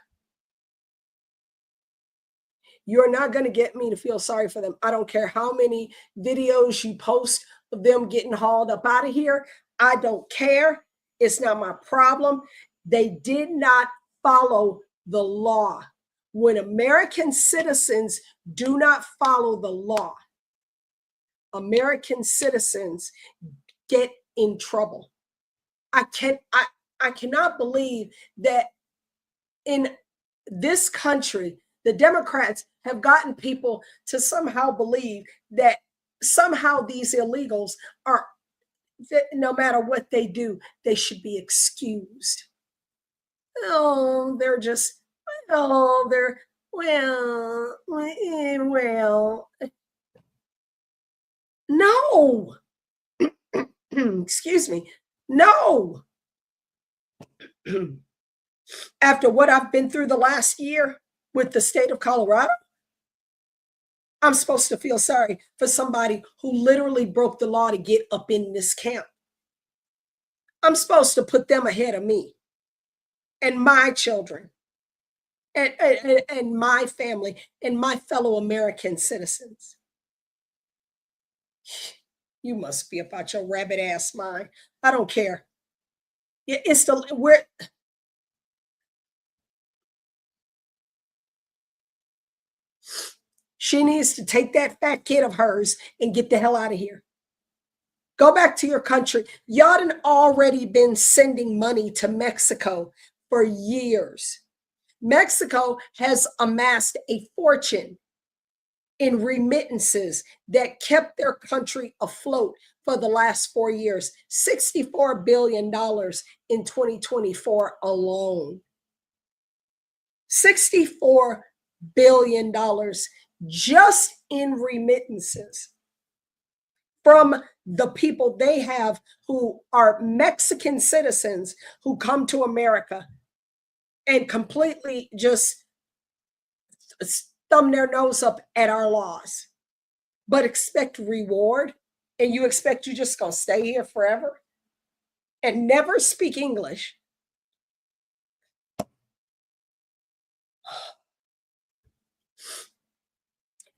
you're not going to get me to feel sorry for them. I don't care how many videos you post of them getting hauled up out of here. I don't care. It's not my problem. They did not follow the law. When American citizens do not follow the law, American citizens get in trouble. I cannot believe that in this country, the Democrats have gotten people to somehow believe that somehow these illegals are, that no matter what they do, they should be excused. Oh, they're just, oh, they're, well, no. Excuse me. No. After what I've been through the last year with the state of Colorado, I'm supposed to feel sorry for somebody who literally broke the law to get up in this camp. I'm supposed to put them ahead of me and my children and my family and my fellow American citizens. You must be about your rabbit ass mind. I don't care. She needs to take that fat kid of hers and get the hell out of here. Go back to your country. Y'all done already been sending money to Mexico for years. Mexico has amassed a fortune in remittances that kept their country afloat for the last 4 years. $64 billion in 2024 alone. $64 billion just in remittances from the people they have who are Mexican citizens who come to America and completely just thumb their nose up at our laws, but expect reward. And you expect you just gonna stay here forever and never speak English.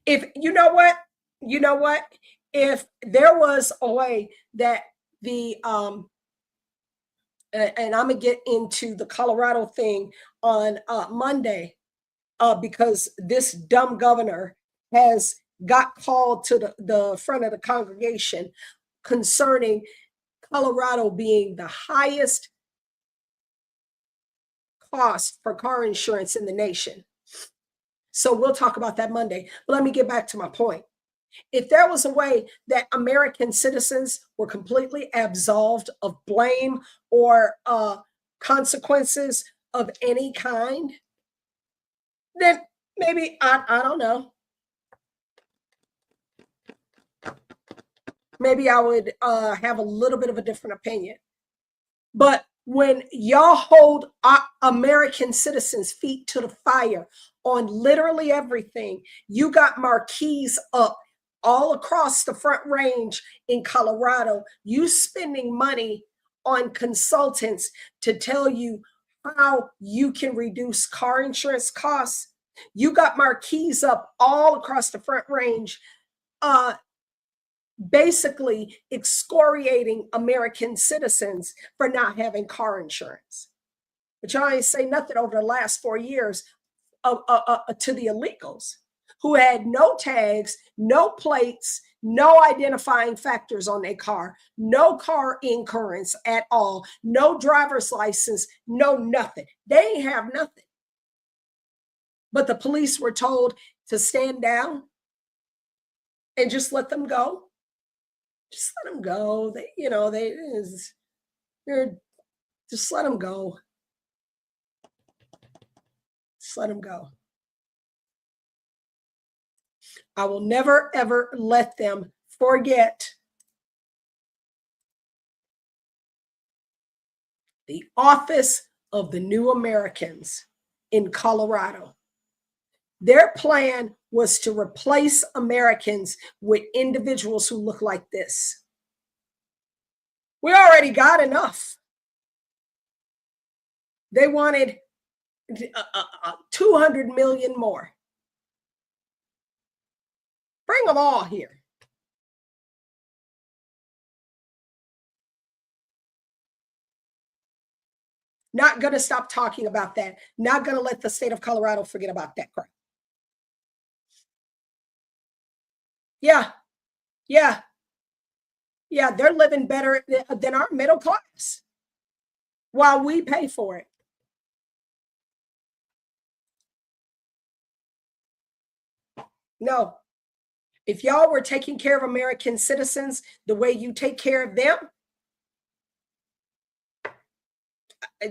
If you know what, if there was a way that the and I'm gonna get into the Colorado thing on Monday, because this dumb governor has got called to the front of the congregation concerning Colorado being the highest cost for car insurance in the nation. So we'll talk about that Monday. But let me get back to my point. If there was a way that American citizens were completely absolved of blame or consequences of any kind, then maybe, I don't know. Maybe I would have a little bit of a different opinion. But when y'all hold American citizens' feet to the fire on literally everything, you got marquees up all across the Front Range in Colorado, you spending money on consultants to tell you how you can reduce car insurance costs. You got marquees up all across the Front Range, basically excoriating American citizens for not having car insurance. But y'all ain't say nothing over the last 4 years to the illegals who had no tags, no plates, no identifying factors on their car, no car insurance at all, no driver's license, no nothing. They ain't have nothing. But the police were told to stand down and just let them go. Just let them go. They're just let them go. Just let them go. I will never, ever let them forget the Office of the New Americans in Colorado. Their plan was to replace Americans with individuals who look like this. We already got enough. They wanted 200 million more. Bring them all here. Not going to stop talking about that. Not going to let the state of Colorado forget about that crap. Yeah. They're living better than our middle class while we pay for it. No. If y'all were taking care of American citizens the way you take care of them,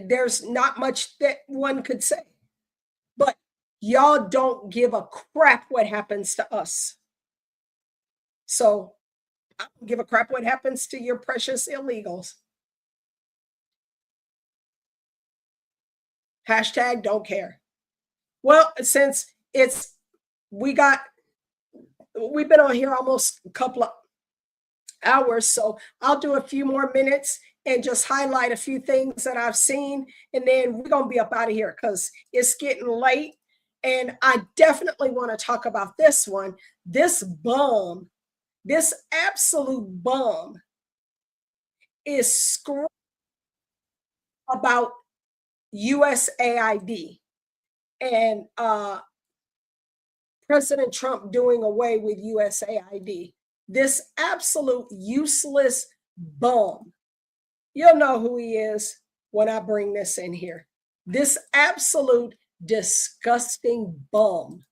there's not much that one could say. But y'all don't give a crap what happens to us. So I don't give a crap what happens to your precious illegals. Hashtag don't care. Well, since we've been on here almost a couple of hours, so I'll do a few more minutes and just highlight a few things that I've seen, and then we're going to be up out of here because it's getting late. And I definitely want to talk about this one. This bum, this absolute bum is screwing about USAID and President Trump doing away with USAID. This absolute useless bum. You'll know who he is when I bring this in here. This absolute disgusting bum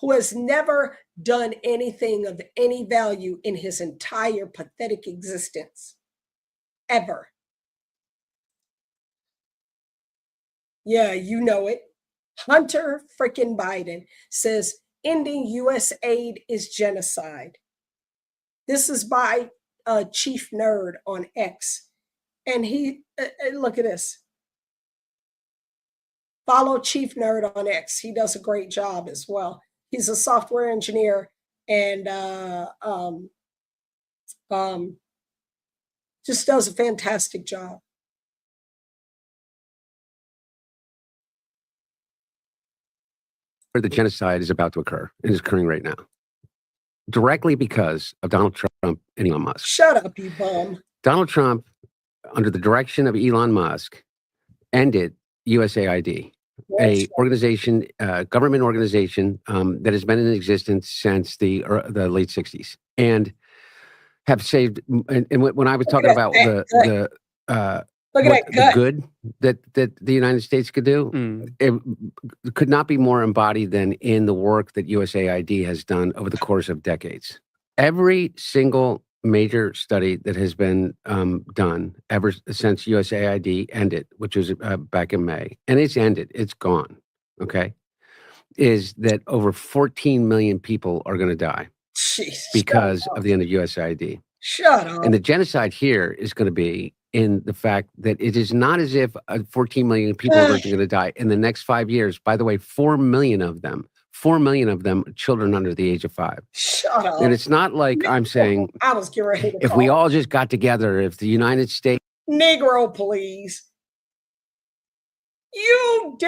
who has never done anything of any value in his entire pathetic existence, ever. Yeah, you know it. Hunter freaking Biden says ending U.S. aid is genocide. This is by Chief Nerd on X. And he, look at this. Follow Chief Nerd on X. He does a great job as well. He's a software engineer and just does a fantastic job. Where the genocide is about to occur and is occurring right now, directly because of Donald Trump and Elon Musk. Shut up, you bum. Donald Trump, under the direction of Elon Musk, ended USAID, a organization, government organization that has been in existence since the late 60s, and have saved. And when I was talking about the good that the United States could do, it could not be more embodied than in the work that USAID has done over the course of decades. Every single major study that has been done ever since USAID ended, which was back in May, and it's ended, it's gone, okay, is that over 14 million people are going to die because of the end of USAID. Shut up. And the genocide here is going to be in the fact that it is not as if 14 million people are going to die in the next 5 years. By the way, 4 million of them, children under the age of 5. Shut up. And it's not like I'm saying, I was getting ready to if we all just got together, if the United States. Negro, please. You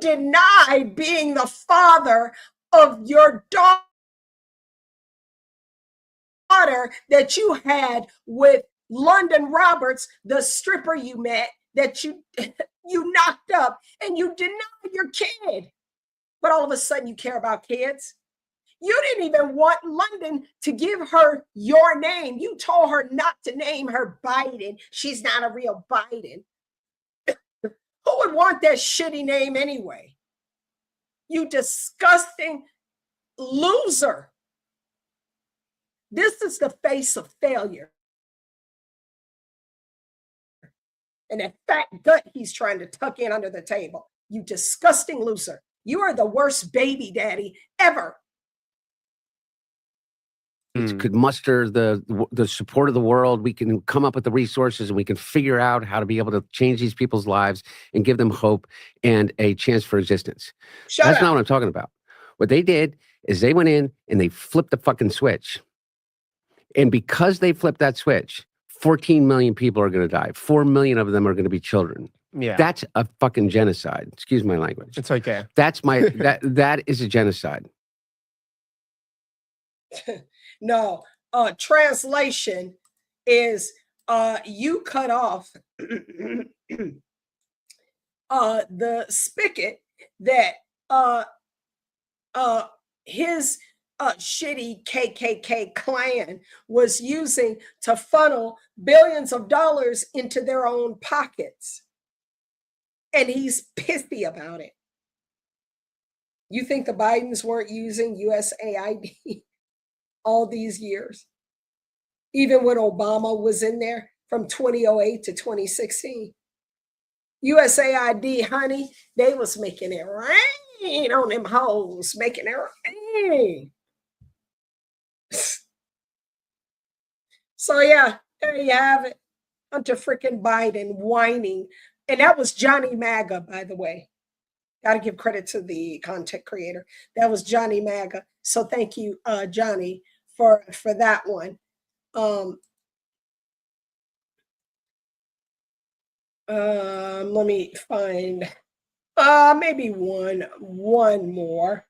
deny being the father of your daughter that you had with London Roberts, the stripper you met, that you you knocked up and you denied your kid. But all of a sudden you care about kids. You didn't even want London to give her your name. You told her not to name her Biden. She's not a real Biden. Who would want that shitty name anyway? You disgusting loser. This is the face of failure. And that fat gut he's trying to tuck in under the table. You disgusting loser. You are the worst baby daddy ever. Could muster the support of the world. We can come up with the resources and we can figure out how to be able to change these people's lives and give them hope and a chance for existence. That's not what I'm talking about. What they did is they went in and they flipped the fucking switch. And because they flipped that switch, 14 million people are going to die. 4 million of them are going to be children. Yeah. That's a fucking genocide. Excuse my language. It's okay. That's that is a genocide. No, translation is you cut off the spigot that his shitty KKK clan was using to funnel billions of dollars into their own pockets. And he's pissy about it. You think the Bidens weren't using USAID all these years? Even when Obama was in there from 2008 to 2016. USAID, honey, they was making it rain on them hoes, making it rain. So yeah, there you have it. Hunter freaking Biden whining. And that was Johnny MAGA, by the way. Got to give credit to the content creator. That was Johnny MAGA. So thank you, Johnny, for that one. Let me find maybe one more.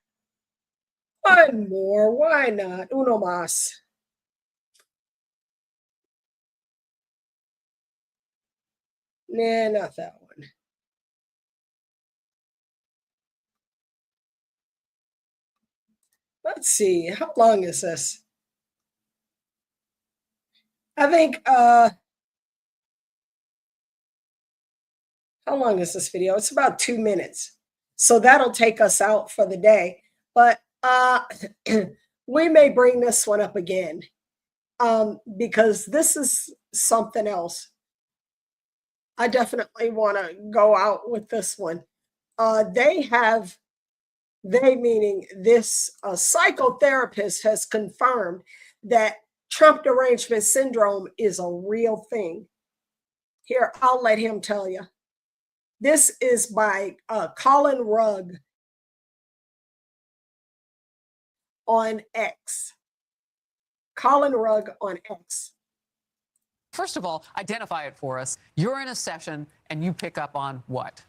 One more. Why not? Uno más. Nah, not that one. Let's see. How long is this? I think how long is this video? It's about 2 minutes. So that'll take us out for the day. But we may bring this one up again because this is something else. I definitely want to go out with this one. They meaning this psychotherapist has confirmed that Trump derangement syndrome is a real thing. Here, I'll let him tell you. This is by Colin Rugg on X. Colin Rugg on X. First of all, identify it for us. You're in a session and you pick up on what?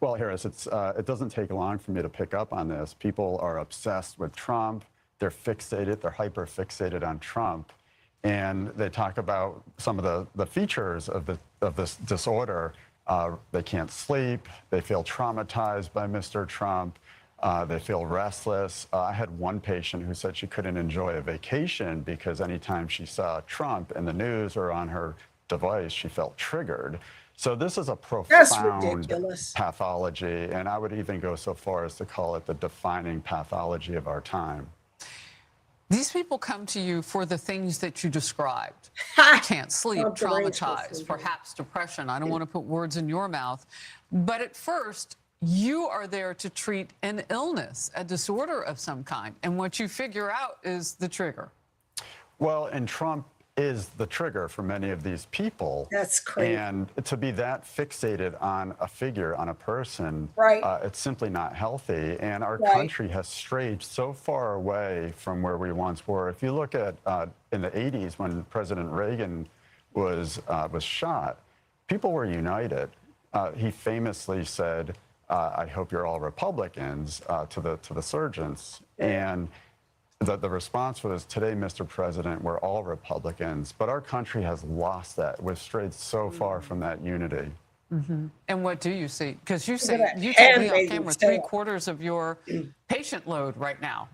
Well, Harris, it doesn't take long for me to pick up on this. People are obsessed with Trump. They're fixated. They're hyper fixated on Trump. And they talk about some of the features of this disorder. They can't sleep. They feel traumatized by Mr. Trump. They feel restless. I had one patient who said she couldn't enjoy a vacation because anytime she saw Trump in the news or on her device, she felt triggered. So this is a profound pathology, and I would even go so far as to call it the defining pathology of our time. These people come to you for the things that you described. Can't sleep, traumatized, perhaps depression. I don't want to put words in your mouth. But at first, you are there to treat an illness, a disorder of some kind. And what you figure out is the trigger. Well, and Trump is the trigger for many of these people. That's crazy. And to be that fixated on a figure, on a person, it's simply not healthy. And our country has strayed so far away from where we once were. If you look at in the 80s when President Reagan was shot, people were united. He famously said, I hope you're all Republicans to the surgeons. And the response was, today, Mr. President, we're all Republicans. But our country has lost that. We've strayed so far from that unity. And what do you see? Because you Look say, at that you told me off handmaid's camera, tale. 3/4 of your patient load right now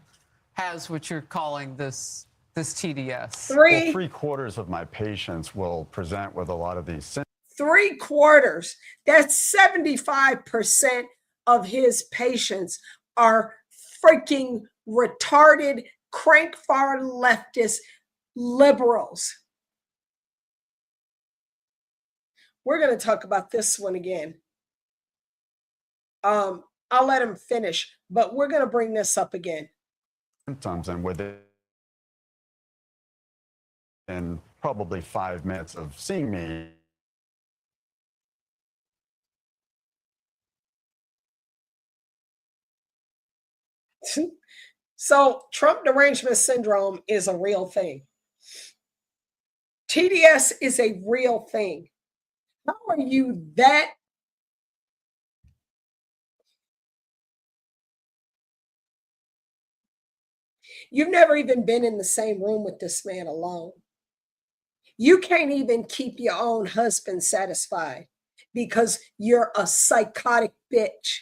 has what you're calling this TDS. Well, 3/4 of my patients will present with a lot of these symptoms. 3/4. That's 75% of his patients are freaking retarded, crank far leftist liberals. We're going to talk about this one again. I'll let him finish, but we're going to bring this up again. Symptoms, and within probably 5 minutes of seeing me, So Trump derangement syndrome is a real thing. TDS is a real thing. How are you that? You've never even been in the same room with this man alone. You can't even keep your own husband satisfied because you're a psychotic bitch.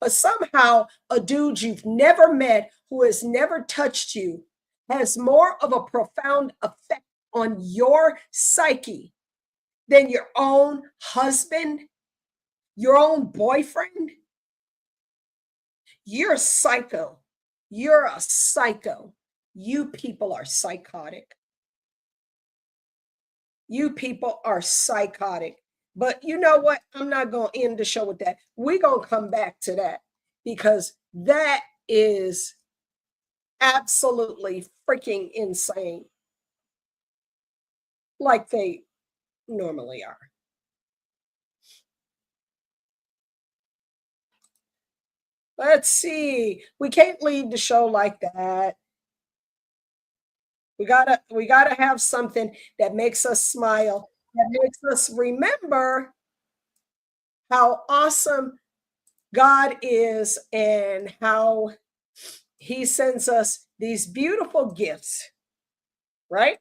But somehow a dude you've never met who has never touched you has more of a profound effect on your psyche than your own husband, your own boyfriend. You're a psycho. You're a psycho. You people are psychotic. You people are psychotic. But you know what? I'm not going to end the show with that. We're going to come back to that because that is absolutely freaking insane. Like they normally are. Let's see. We can't leave the show like that. We gotta have something that makes us smile, that makes us remember how awesome God is and how he sends us these beautiful gifts, right?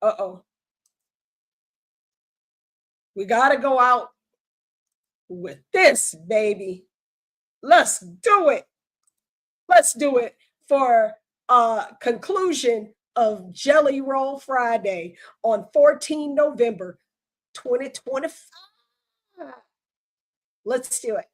Uh-oh. We got to go out with this, baby. Let's do it. Let's do it for conclusion of Jellyroll Friday on 14 November 2025. Let's do it.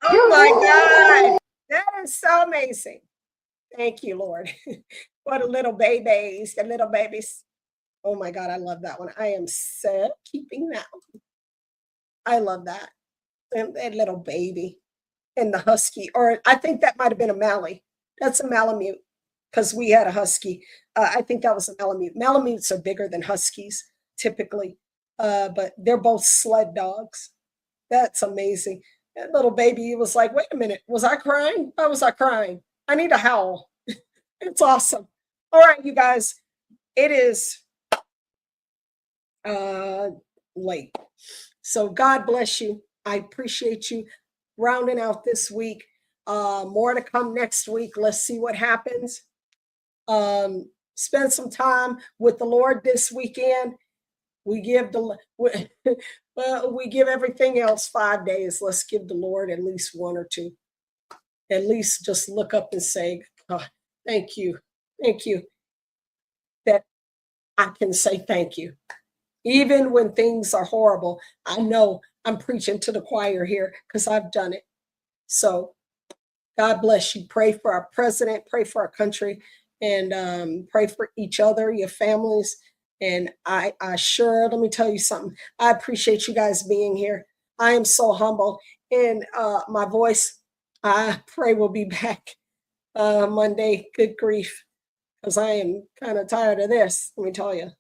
Oh my God. That is so amazing. Thank you, Lord. What a little babies, the little babies. Oh my God, I love that one. I am so keeping that one. I love that. And that little baby and the husky, or I think that might have been a Mallee. That's a Malamute because we had a husky. I think that was a Malamute. Malamutes are bigger than huskies typically, but they're both sled dogs. That's amazing. That little baby was like, wait a minute, was I crying? Why was I crying? I need a howl. It's awesome. All right, you guys, it is late. So God bless you. I appreciate you rounding out this week. More to come next week. Let's see what happens. Spend some time with the Lord this weekend. We give we give everything else 5 days. Let's give the Lord at least 1 or 2. At least just look up and say, God, thank you. Thank you that I can say thank you. Even when things are horrible, I know I'm preaching to the choir here because I've done it. So God bless you. Pray for our president, pray for our country, and pray for each other, your families. And I sure, let me tell you something. I appreciate you guys being here. I am so humbled. And my voice, I pray will be back Monday. Good grief. Because I am kind of tired of this, let me tell you.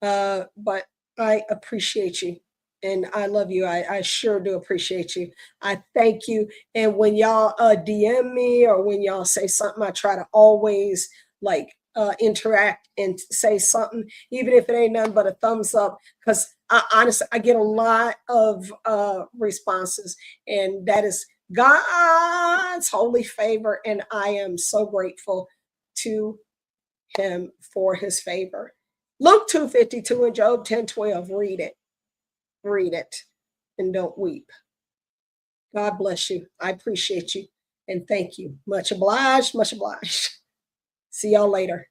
But I appreciate you. And I love you. I sure do appreciate you. I thank you. And when y'all DM me or when y'all say something, I try to always like interact and say something, even if it ain't nothing but a thumbs up. Because honestly, I get a lot of responses, and that is God's holy favor. And I am so grateful to him for his favor. Luke 2:52 and Job 10:12. Read it. Read it and don't weep. God bless you. I appreciate you and thank you. Much obliged, much obliged. See y'all later.